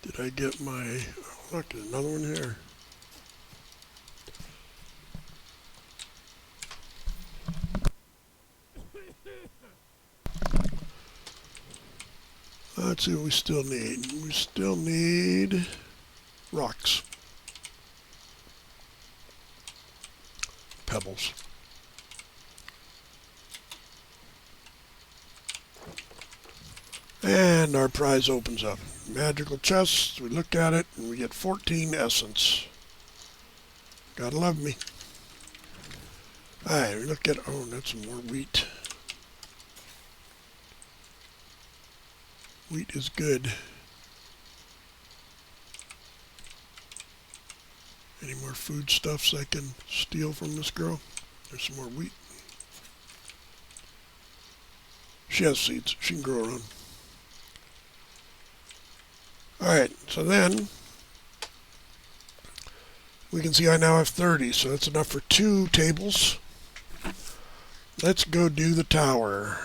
Did I get my... Oh, look, there's another one here. Let's see what we still need. We still need rocks. Pebbles. And our prize opens up. Magical chest. We look at it and we get 14 essence. Gotta love me. Alright, we look at... Oh, that's some more wheat. Wheat is good. Any more foodstuffs I can steal from this girl? There's some more wheat. She has seeds. She can grow her own. Alright, so then we can see I now have 30, so that's enough for 2 tables. Let's go do the tower.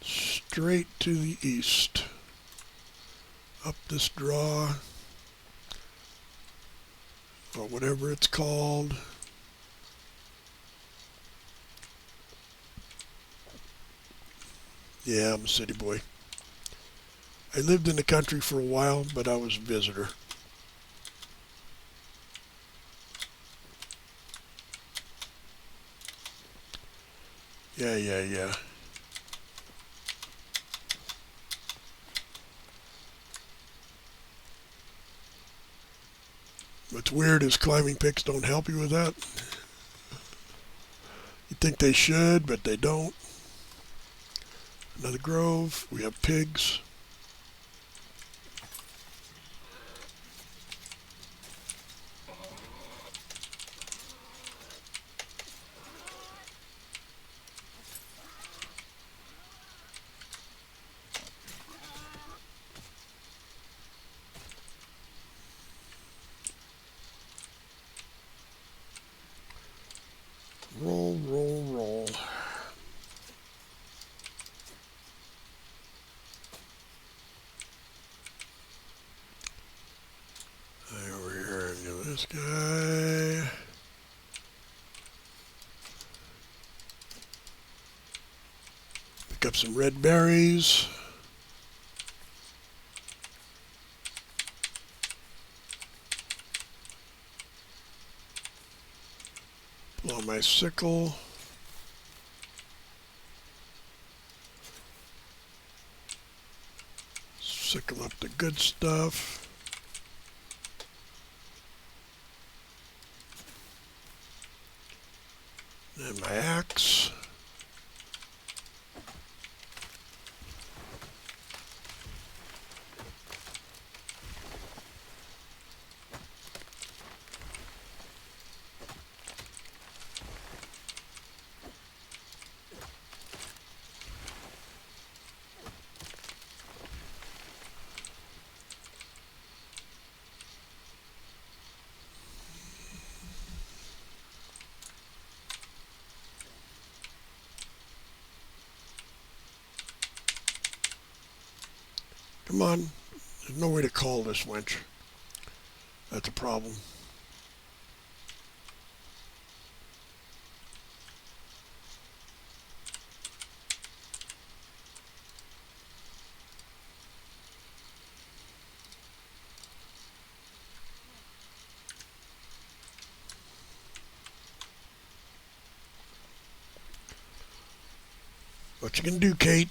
Straight to the east. Up this draw. Or whatever it's called. Yeah, I'm a city boy. I lived in the country for a while, but I was a visitor. Yeah. What's weird is climbing picks don't help you with that. You think they should, but they don't. Another grove. We have pigs. Roll. Over here, give this guy. Pick up some red berries. Pull on my sickle. Sickle up the good stuff. And my axe. Come on. There's no way to call this winch. That's a problem. What you can do, Kate?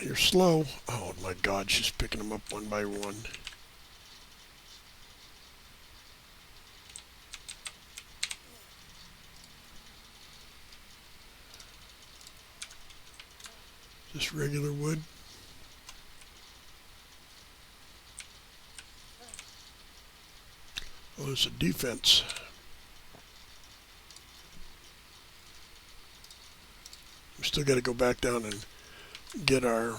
You're slow. Oh my God, she's picking them up one by one. Just regular wood. Oh, it's a defense. We still got to go back down and get our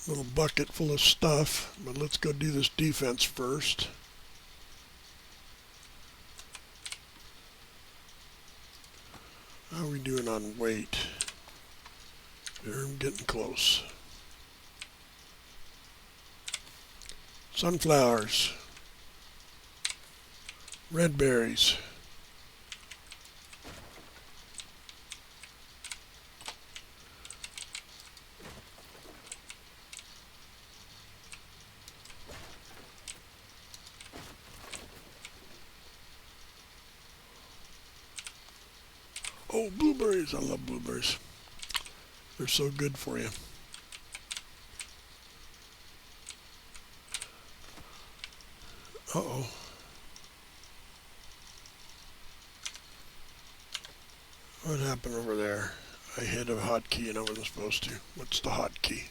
little bucket full of stuff, but let's go do this defense first. How are we doing on weight? I'm getting close. Sunflowers. Red berries. Oh, blueberries. I love blueberries. They're so good for you. Uh-oh. What happened over there? I hit a hotkey and I wasn't supposed to. What's the hotkey?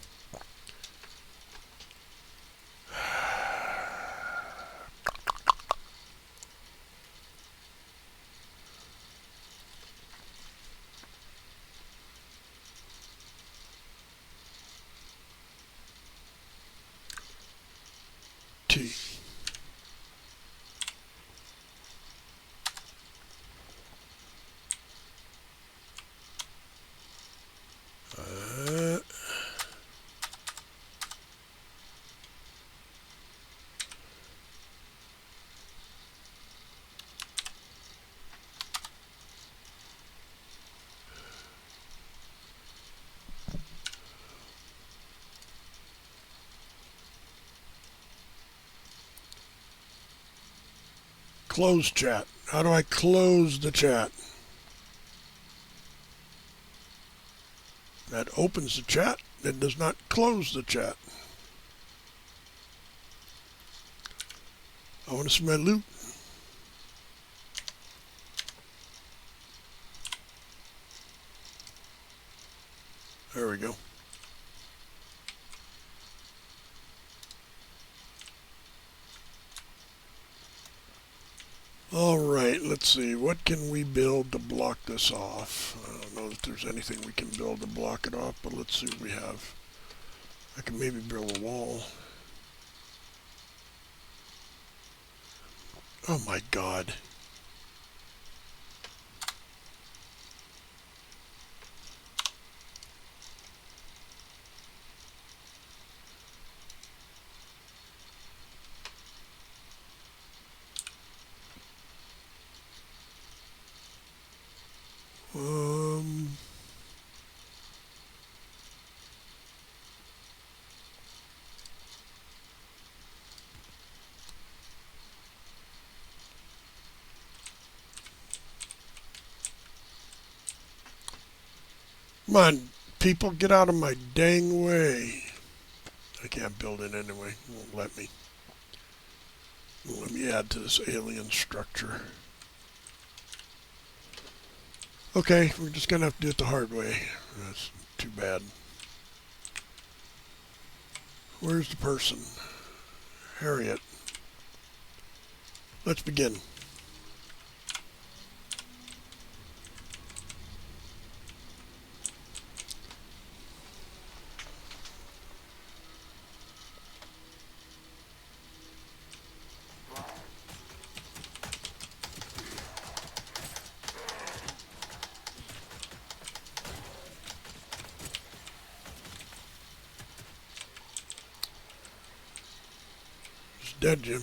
T. Close chat. How do I close the chat? That opens the chat. It does not close the chat. I want to see my loot. There we go. All right, let's see. What can we build to block this off? I don't know if there's anything we can build to block it off, but let's see what we have. I can maybe build a wall. Oh my God. Come on, people, get out of my dang way. I can't build it anyway. It won't let me. Let me add to this alien structure. Okay, we're just going to have to do it the hard way. That's too bad. Where's the person? Harriet. Let's begin. It's dead, Jim.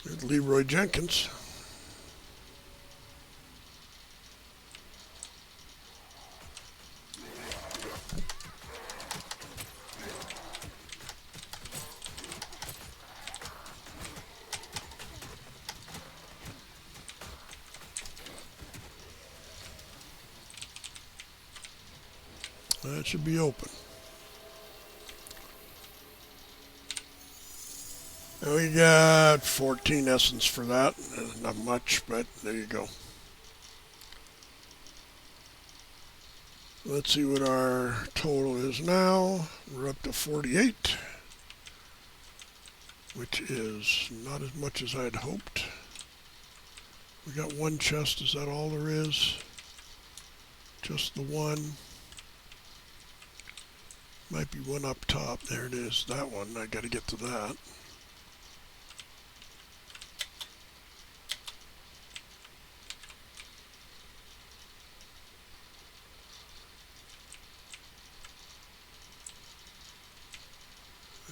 There's Leroy Jenkins. That should be open. And we got 14 essence for that. Not much, but there you go. Let's see what our total is now. We're up to 48, which is not as much as I'd hoped. We got one chest. Is that all there is? Just the one. Might be one up top. There it is. That one. I got to get to that.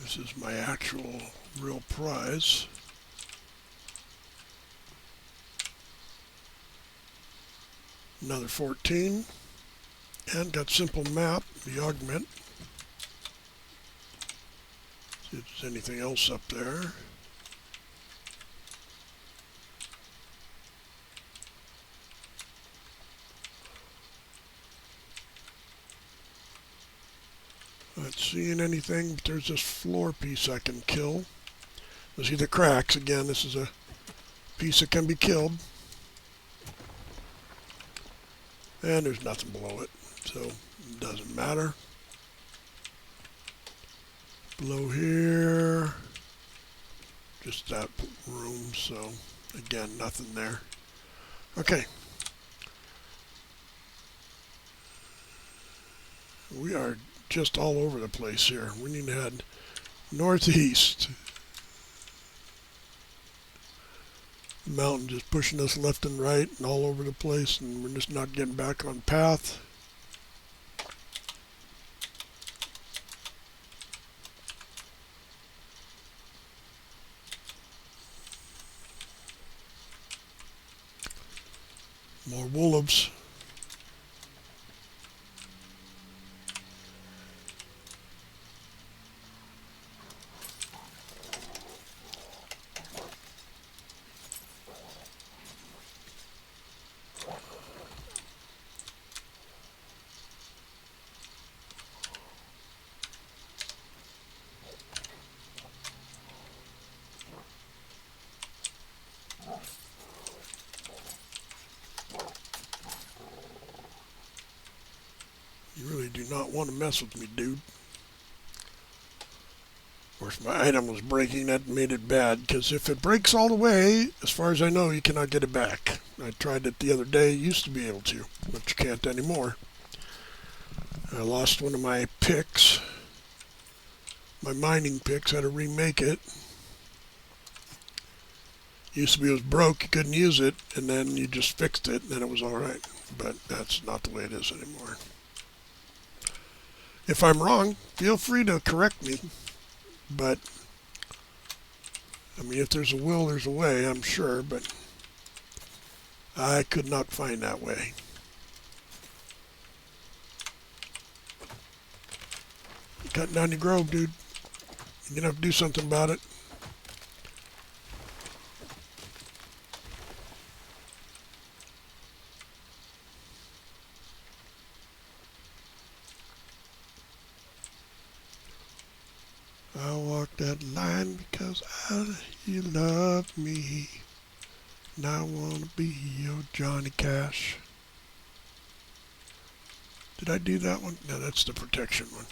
This is my actual real prize. Another 14. And got simple map, the augment. See if there's anything else up there. Not seeing anything, but there's this floor piece I can kill. See the cracks again. This is a piece that can be killed. And there's nothing below it, so it doesn't matter. Below here, just that room, so again, nothing there. Okay. We are just all over the place here. We need to head northeast. The mountain just pushing us left and right and all over the place, and we're just not getting back on path. More wolves. You really do not want to mess with me, dude. Of course, my item was breaking. That made it bad, because if it breaks all the way, as far as I know, you cannot get it back. I tried it the other day. Used to be able to, but you can't anymore. I lost one of my picks. My mining picks. Had to remake it. Used to be it was broke. You couldn't use it, and then you just fixed it, and then it was all right. But that's not the way it is anymore. If I'm wrong, feel free to correct me. But, I mean, if there's a will, there's a way, I'm sure, but I could not find that way. You're cutting down your grove, dude. You're going to have to do something about it. I walk that line because you love me, and I want to be your Johnny Cash. Did I do that one? No, that's the protection one.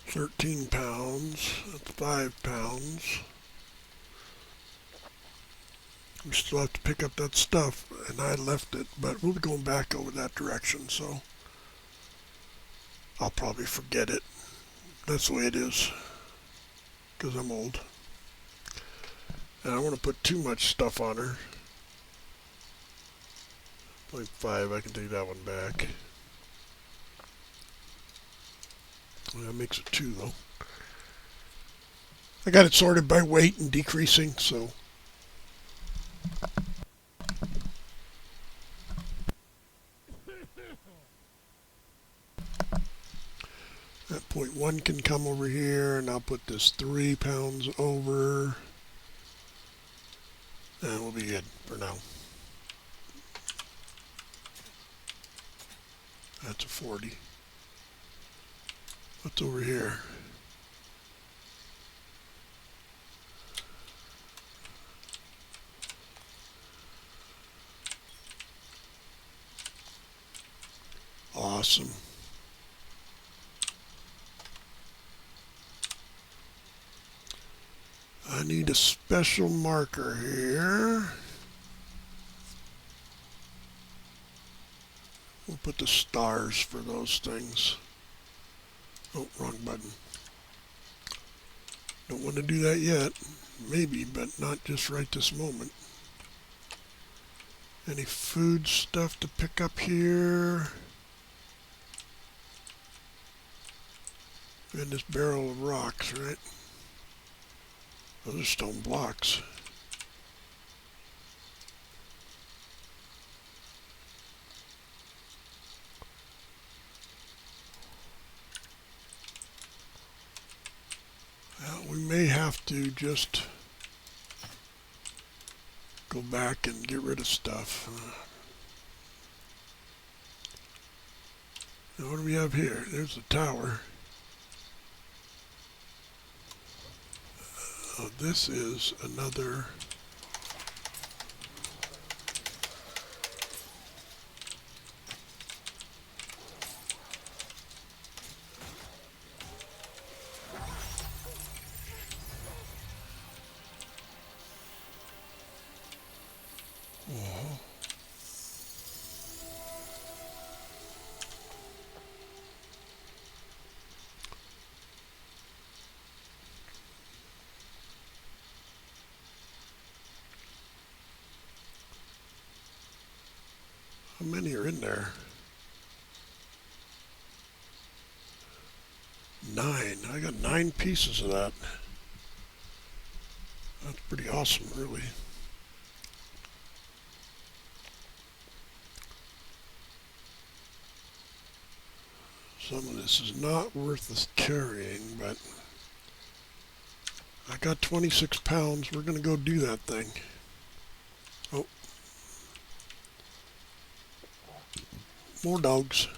£13. That's £5. We still have to pick up that stuff, and I left it, but we'll be going back over that direction, so I'll probably forget it. That's the way it is, because I'm old. And I don't want to put too much stuff on her. Like 5, I can take that one back. That makes it 2, though. I got it sorted by weight and decreasing, so. That 0.1 can come over here, and I'll put this 3 pounds over. And we'll be good for now. That's a 40. What's over here? Awesome. I need a special marker here. We'll put the stars for those things. Oh, wrong button. Don't want to do that yet. Maybe, but not just right this moment. Any food stuff to pick up here? And this barrel of rocks, right? Those are stone blocks. Well, we may have to just go back and get rid of stuff. Now what do we have here? There's the tower. Oh, this is another... How many are in there? 9. I got 9 pieces of that. That's pretty awesome, really. Some of this is not worth the carrying, but I got 26 pounds. We're going to go do that thing. Oh. More dogs.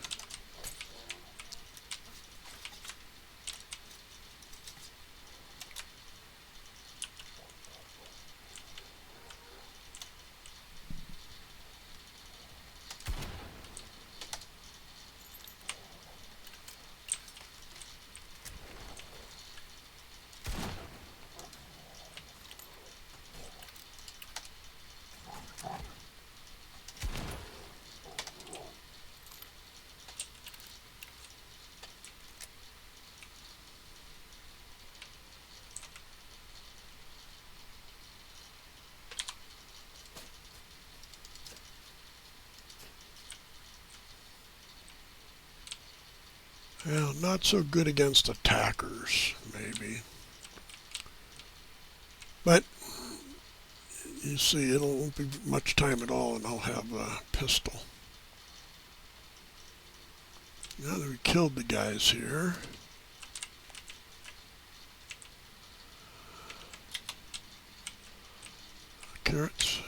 Well, not so good against attackers, maybe. But, you see, it won't be much time at all, and I'll have a pistol. Now that we killed the guys here, carrots.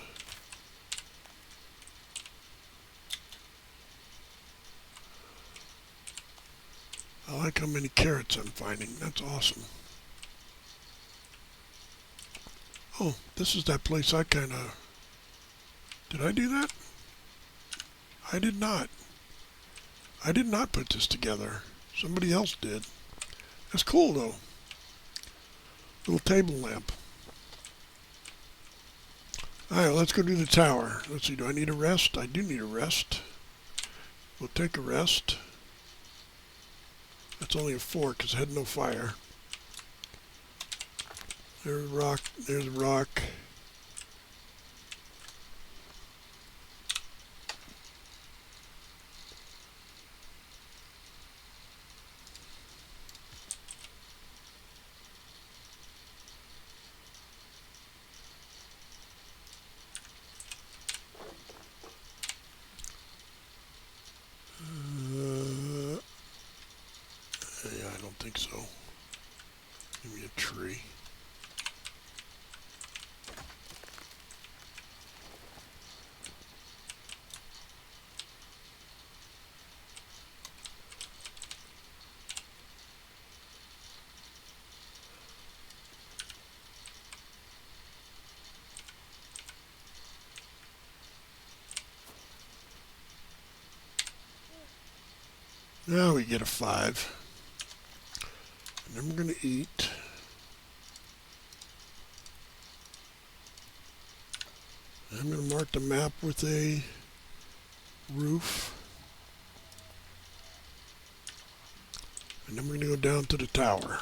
I like how many carrots I'm finding. That's awesome. Oh, this is that place I kind of... Did I do that? I did not. I did not put this together. Somebody else did. That's cool, though. Little table lamp. Alright, let's go do the tower. Let's see, do I need a rest? I do need a rest. We'll take a rest. That's only a 4 because I had no fire. There's rock. There's rock. Yeah, I don't think so. Give me a tree. Now we get a 5. And then we're going to eat. I'm going to mark the map with a roof. And then we're going to go down to the tower.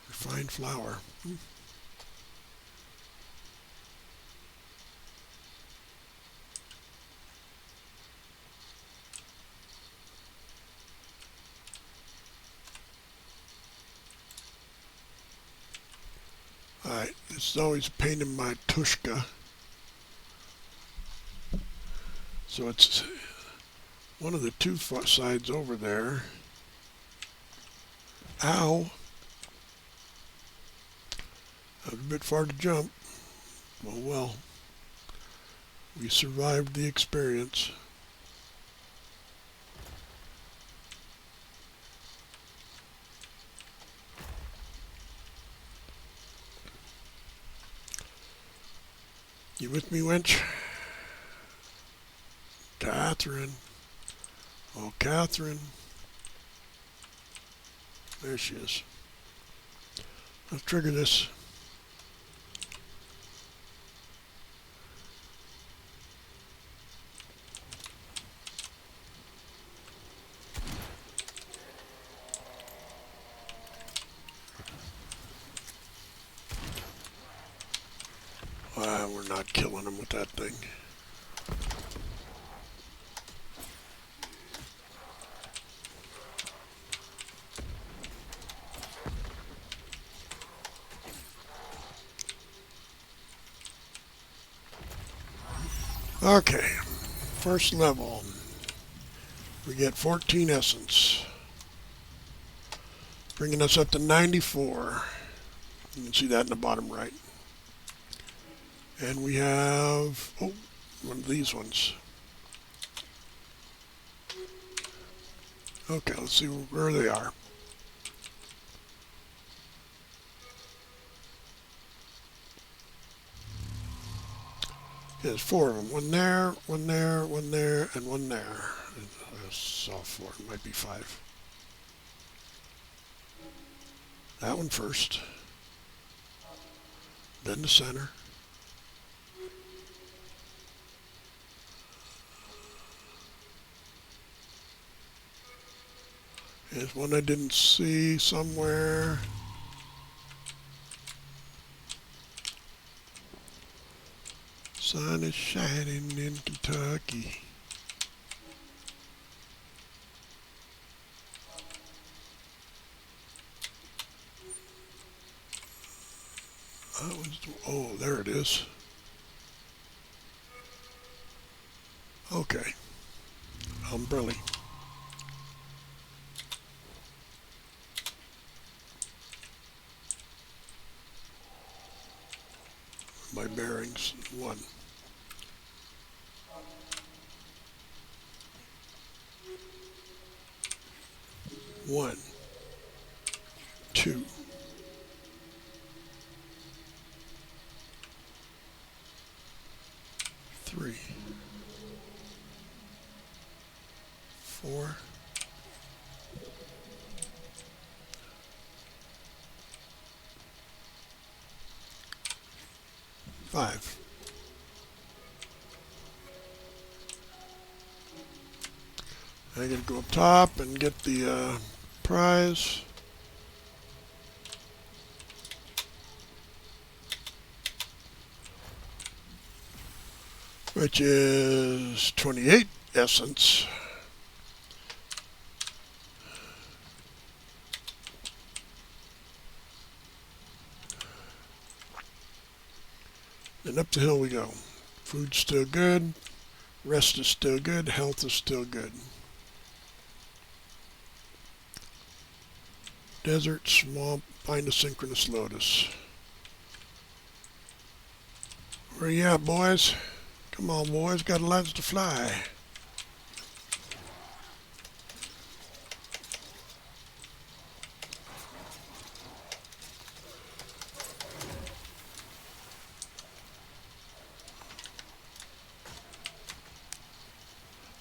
Refined flour. Alright, this is always a pain in my tushka. So it's one of the two sides over there. Ow! That was a bit far to jump. Oh well. We survived the experience. You with me, wench? Catherine. Oh, Catherine. There she is. Let's trigger this. We're not killing him with that thing. Okay, first level. We get 14 essence, bringing us up to 94. You can see that in the bottom right. And we have, oh, one of these ones. Okay, let's see where they are. There's 4 of them. One there, one there, one there, and one there. I saw 4. It might be 5. That one first. Then the center. There's one I didn't see somewhere. Sun is shining in Kentucky. Oh, there it is. Okay. Umbrella. My bearings, 1. One, 2, 3, 4, 5. I gotta go up top and get the prize. Which is 28 essence. And up the hill we go. Food's still good. Rest is still good. Health is still good. Desert, swamp, find a synchronous lotus. Where you at, boys? Come on, boys. Got a license to fly.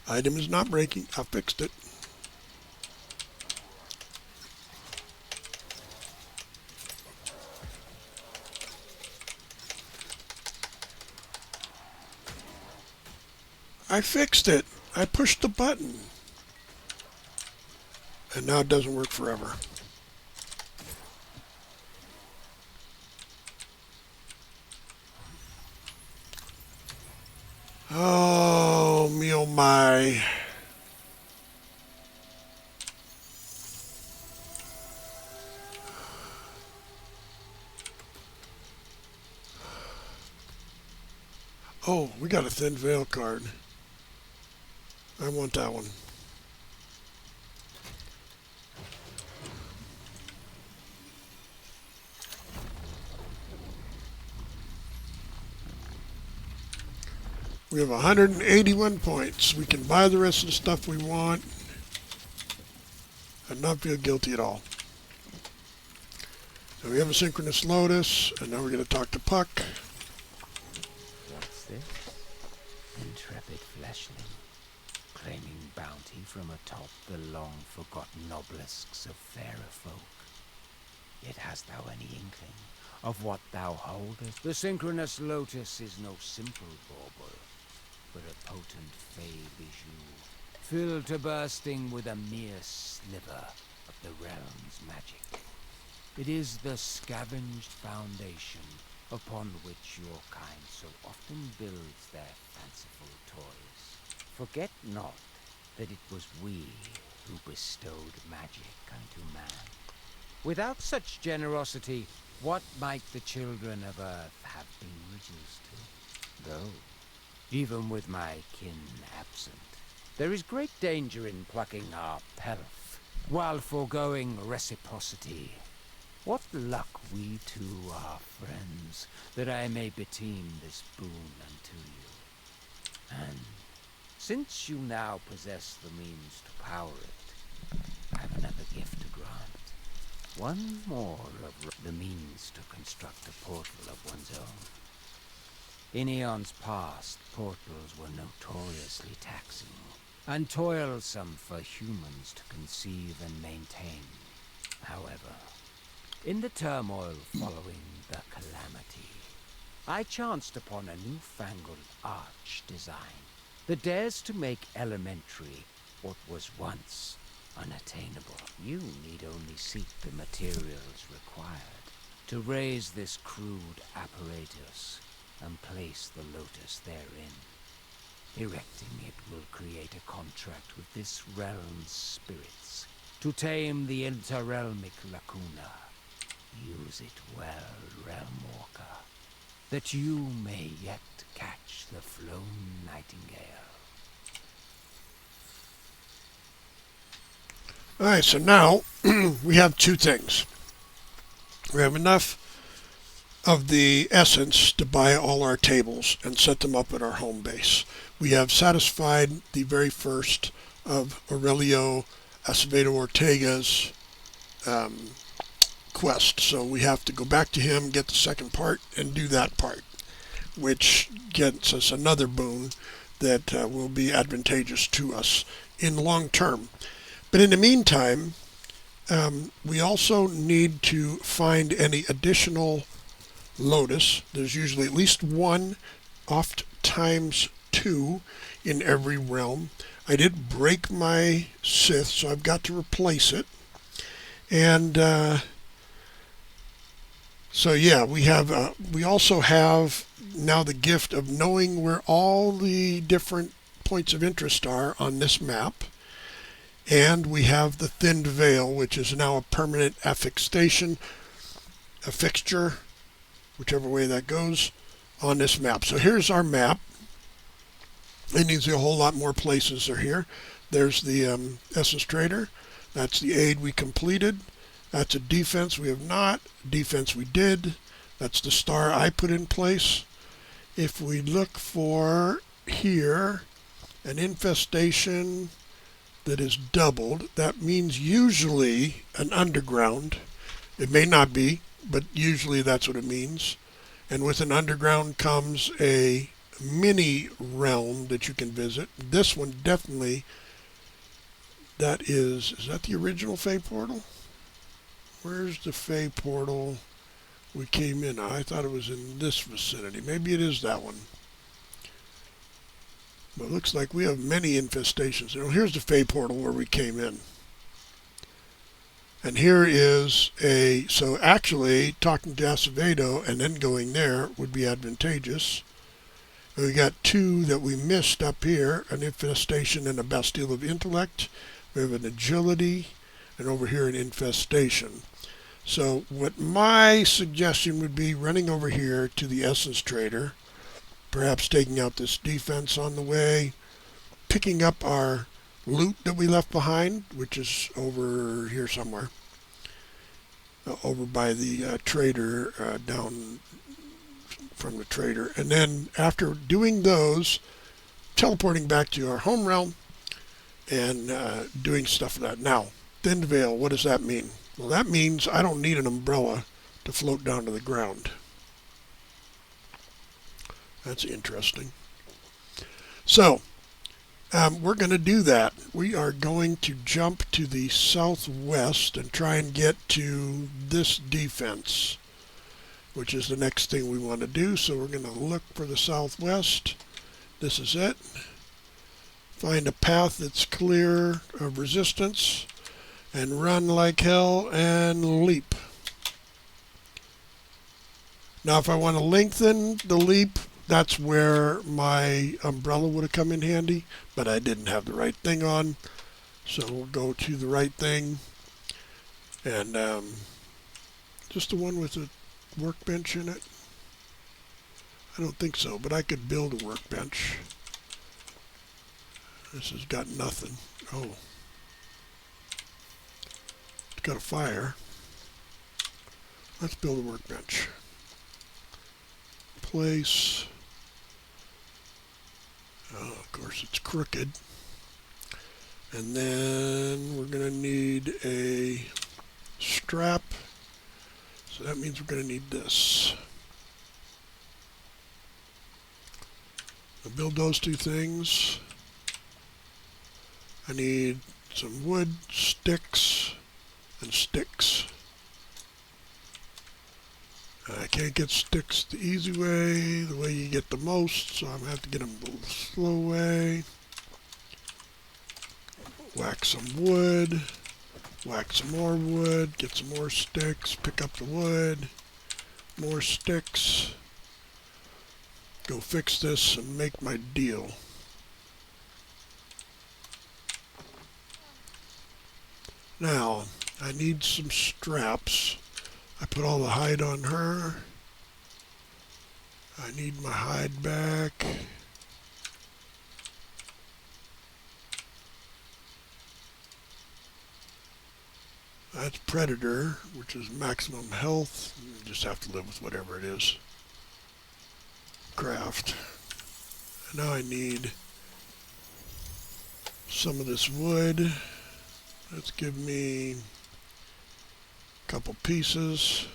Item is not breaking. I fixed it. I fixed it. I pushed the button. And now it doesn't work forever. Oh, me oh my. Oh, we got a thin veil card. I want that one. We have 181 points. We can buy the rest of the stuff we want and not feel guilty at all. So we have a synchronous lotus, and now we're going to talk to Puck. What's this? Intrepid fleshling, claiming bounty from atop the long-forgotten obelisks of fairer folk. Yet hast thou any inkling of what thou holdest? The synchronous lotus is no simple bauble, but a potent fey bijou, filled to bursting with a mere sliver of the realm's magic. It is the scavenged foundation upon which your kind so often builds their fanciful toys. Forget not that it was we who bestowed magic unto man. Without such generosity, what might the children of Earth have been reduced to? Though, even with my kin absent, there is great danger in plucking our pelf, while foregoing reciprocity. What luck we two are friends, that I may beteem this boon unto you. And since you now possess the means to power it, I have another gift to grant. One more of the means to construct a portal of one's own. In eons past, portals were notoriously taxing and toilsome for humans to conceive and maintain. However, in the turmoil following the calamity, I chanced upon a newfangled arch design that dares to make elementary what was once unattainable. You need only seek the materials required to raise this crude apparatus and place the lotus therein. Erecting it will create a contract with this realm's spirits to tame the interrealmic lacuna. Use it well, Realmwalker, that you may yet catch the flown Nightingale. Alright, so now we have two things. We have enough of the essence to buy all our tables and set them up at our home base. We have satisfied the very first of Aurelio Acevedo Ortega's quest. So we have to go back to him, get the second part, and do that part, which gets us another boon that will be advantageous to us in the long term. But in the meantime, we also need to find any additional lotus. There's usually at least one, oft times two, in every realm. I did break my Sith, so I've got to replace it. And so yeah, we also have now the gift of knowing where all the different points of interest are on this map. And we have the thinned veil, which is now a permanent affixation, a fixture, whichever way that goes, on this map. So here's our map. It needs a whole lot more places are here. There's the Essence Trader. That's the aid we completed. That's a defense we have not. Defense we did. That's the star I put in place. If we look for here, an infestation that is doubled, that means usually an underground. It may not be, but usually that's what it means. And with an underground comes a mini realm that you can visit. This one definitely, is that the original Fey portal? Where's the Fey portal we came in? I thought it was in this vicinity. Maybe it is that one. But it looks like we have many infestations. You know, here's the Fey portal where we came in. And here is so actually talking to Acevedo and then going there would be advantageous. And we got two that we missed up here, an infestation and a Bastille of Intellect. We have an agility, and over here an infestation. So what my suggestion would be running over here to the Essence Trader, perhaps taking out this defense on the way, picking up our loot that we left behind, which is over here somewhere, over by the trader, down from the trader. And then after doing those, teleporting back to our home realm and doing stuff like that. Now, Thin Veil, what does that mean? Well, that means I don't need an umbrella to float down to the ground. That's interesting. So, we're going to do that. We are going to jump to the southwest and try and get to this defense, which is the next thing we want to do. So we're going to look for the southwest. This is it. Find a path that's clear of resistance and run like hell and leap. Now if I want to lengthen the leap, that's where my umbrella would have come in handy, but I didn't have the right thing on. So we'll go to the right thing, and just the one with a workbench in it. I don't think so, but I could build a workbench. This has got nothing. Oh, it's got a fire. Let's build a workbench. Place. Oh, of course it's crooked. And then we're going to need a strap. So that means we're going to need this. I'll build those two things. I need some wood, sticks, and sticks. I can't get sticks the easy way, the way you get the most, so I'm going to have to get them the slow way. Whack some wood, whack some more wood, get some more sticks, pick up the wood, more sticks, go fix this and make my deal. Now, I need some straps. I put all the hide on her. I need my hide back. That's Predator, which is maximum health. You just have to live with whatever it is. Craft. And now I need some of this wood. Let's give me couple pieces,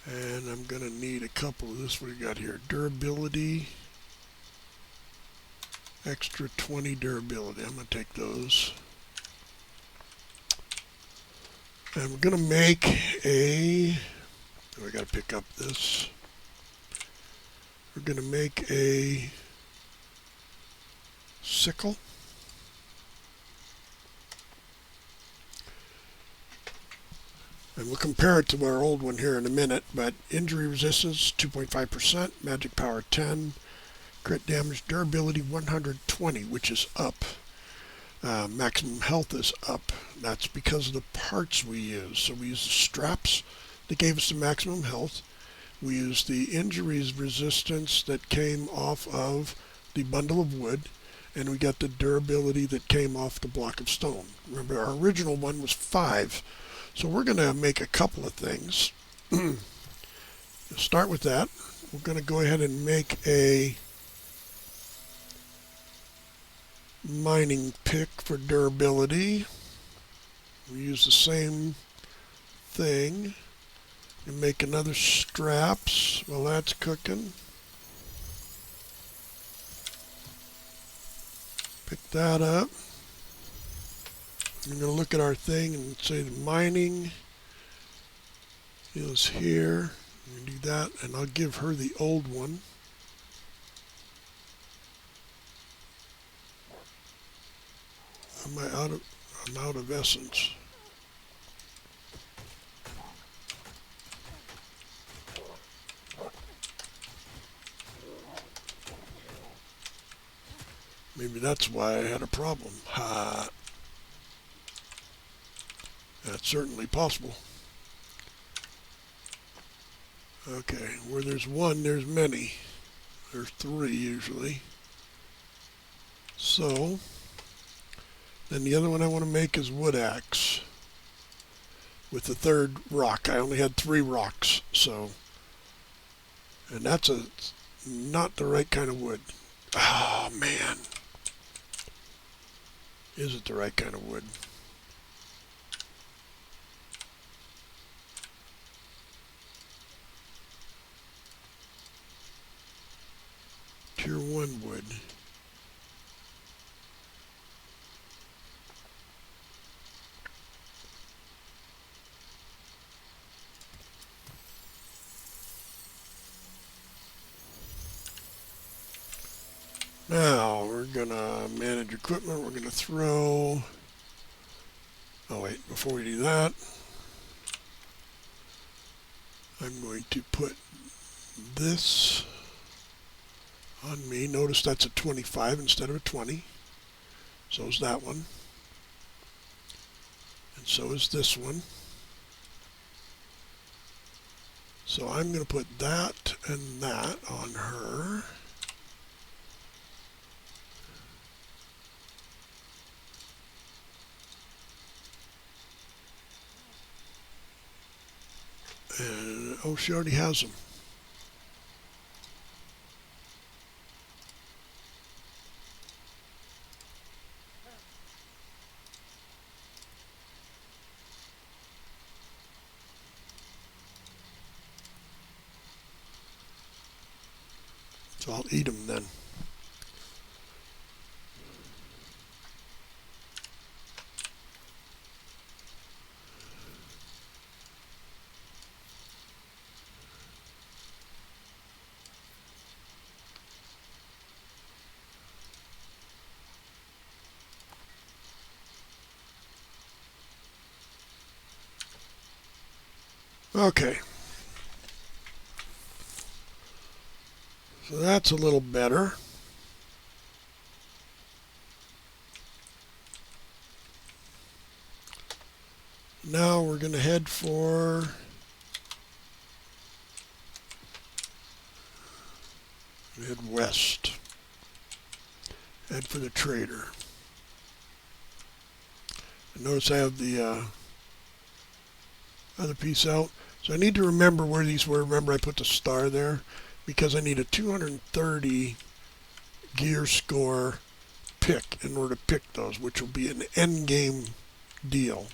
and I'm going to need a couple of this. What do we got here? Durability, extra 20 durability. I'm going to take those, and we're going to make a, oh, I got to pick up this. We're going to make a sickle. And we'll compare it to our old one here in a minute, but injury resistance 2.5%, magic power 10, crit damage, durability 120, which is up. Maximum health is up. That's because of the parts we use. So we use the straps that gave us the maximum health. We used the injuries resistance that came off of the bundle of wood, and we got the durability that came off the block of stone. Remember, our original one was 5. So we're going to make a couple of things. Start with that. We're going to go ahead and make a mining pick for durability. We use the same thing. And make another straps while that's cooking. Pick that up. I'm going to look at our thing and say the mining is here. I'm going to do that, and I'll give her the old one. Am I out of? I'm out of essence. Maybe that's why I had a problem. Ha! That's certainly possible. Okay, where there's one, there's many. There's three usually. So, then the other one I want to make is wood axe with the third rock. I only had 3 rocks, so, and that's not the right kind of wood. Oh man, is it the right kind of wood? Tier 1 wood. Now we're gonna manage equipment. We're gonna throw. Oh wait, before we do that, I'm going to put this on me. Notice that's a 25 instead of a 20. So is that one. And so is this one. So I'm going to put that and that on her. And, oh, she already has them. So I'll eat them then. Okay. So that's a little better. Now we're going to head west. Head for the trader. And notice I have the other piece out. So I need to remember where these were. Remember I put the star there because I need a 230 gear score pick in order to pick those, which will be an end game deal.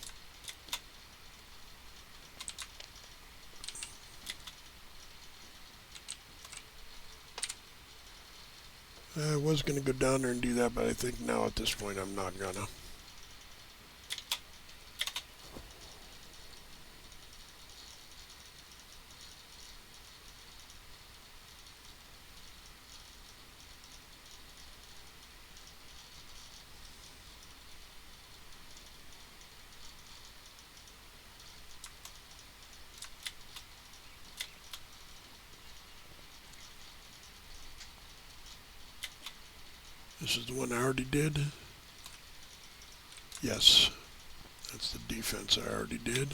I was going to go down there and do that, but I think now at this point I'm not going to. This is the one I already did. Yes, that's the defense I already did.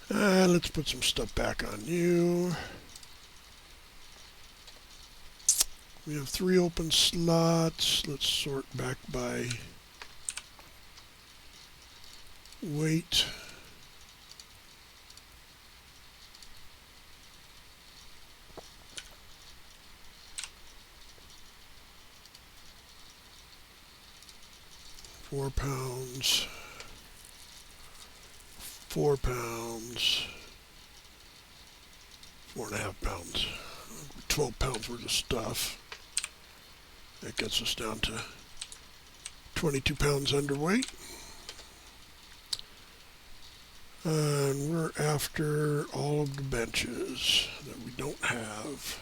Let's put some stuff back on you. We have 3 open slots. Let's sort back by weight. £4, 4 pounds, 4.5 pounds, 12 pounds worth of stuff. That gets us down to 22 pounds underweight. And we're after all of the benches that we don't have.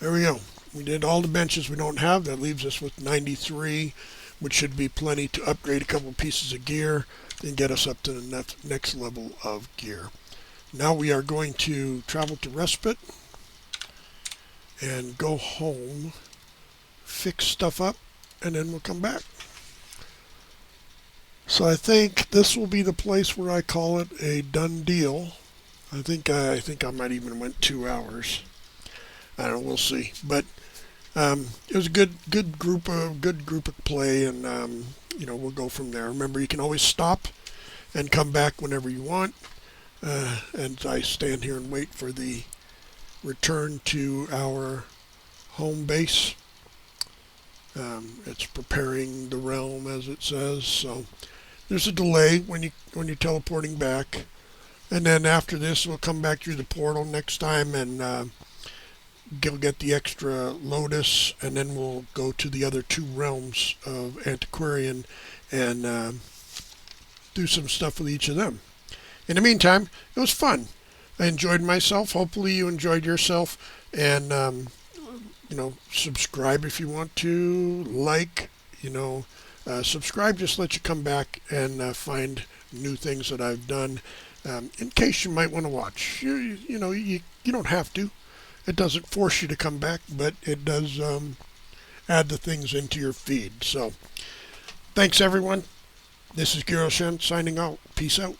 There we go. We did all the benches we don't have. That leaves us with 93, which should be plenty to upgrade a couple pieces of gear and get us up to the next level of gear. Now we are going to travel to Respite and go home, fix stuff up, and then we'll come back. So I think this will be the place where I call it a done deal. I think I might even went 2 hours. I don't know, we'll see. But it was a good group of play, and we'll go from there. Remember, you can always stop and come back whenever you want. And I stand here and wait for the return to our home base. It's preparing the realm, as it says. So there's a delay when you're teleporting back, and then after this, we'll come back through the portal next time and go get the extra Lotus, and then we'll go to the other 2 realms of Antiquarian and do some stuff with each of them. In the meantime, it was fun. I enjoyed myself. Hopefully you enjoyed yourself. And, subscribe if you want to. Like, subscribe just lets you come back and find new things that I've done in case you might want to watch. You don't have to. It doesn't force you to come back, but it does add the things into your feed. So, thanks everyone. This is Giroshen signing out. Peace out.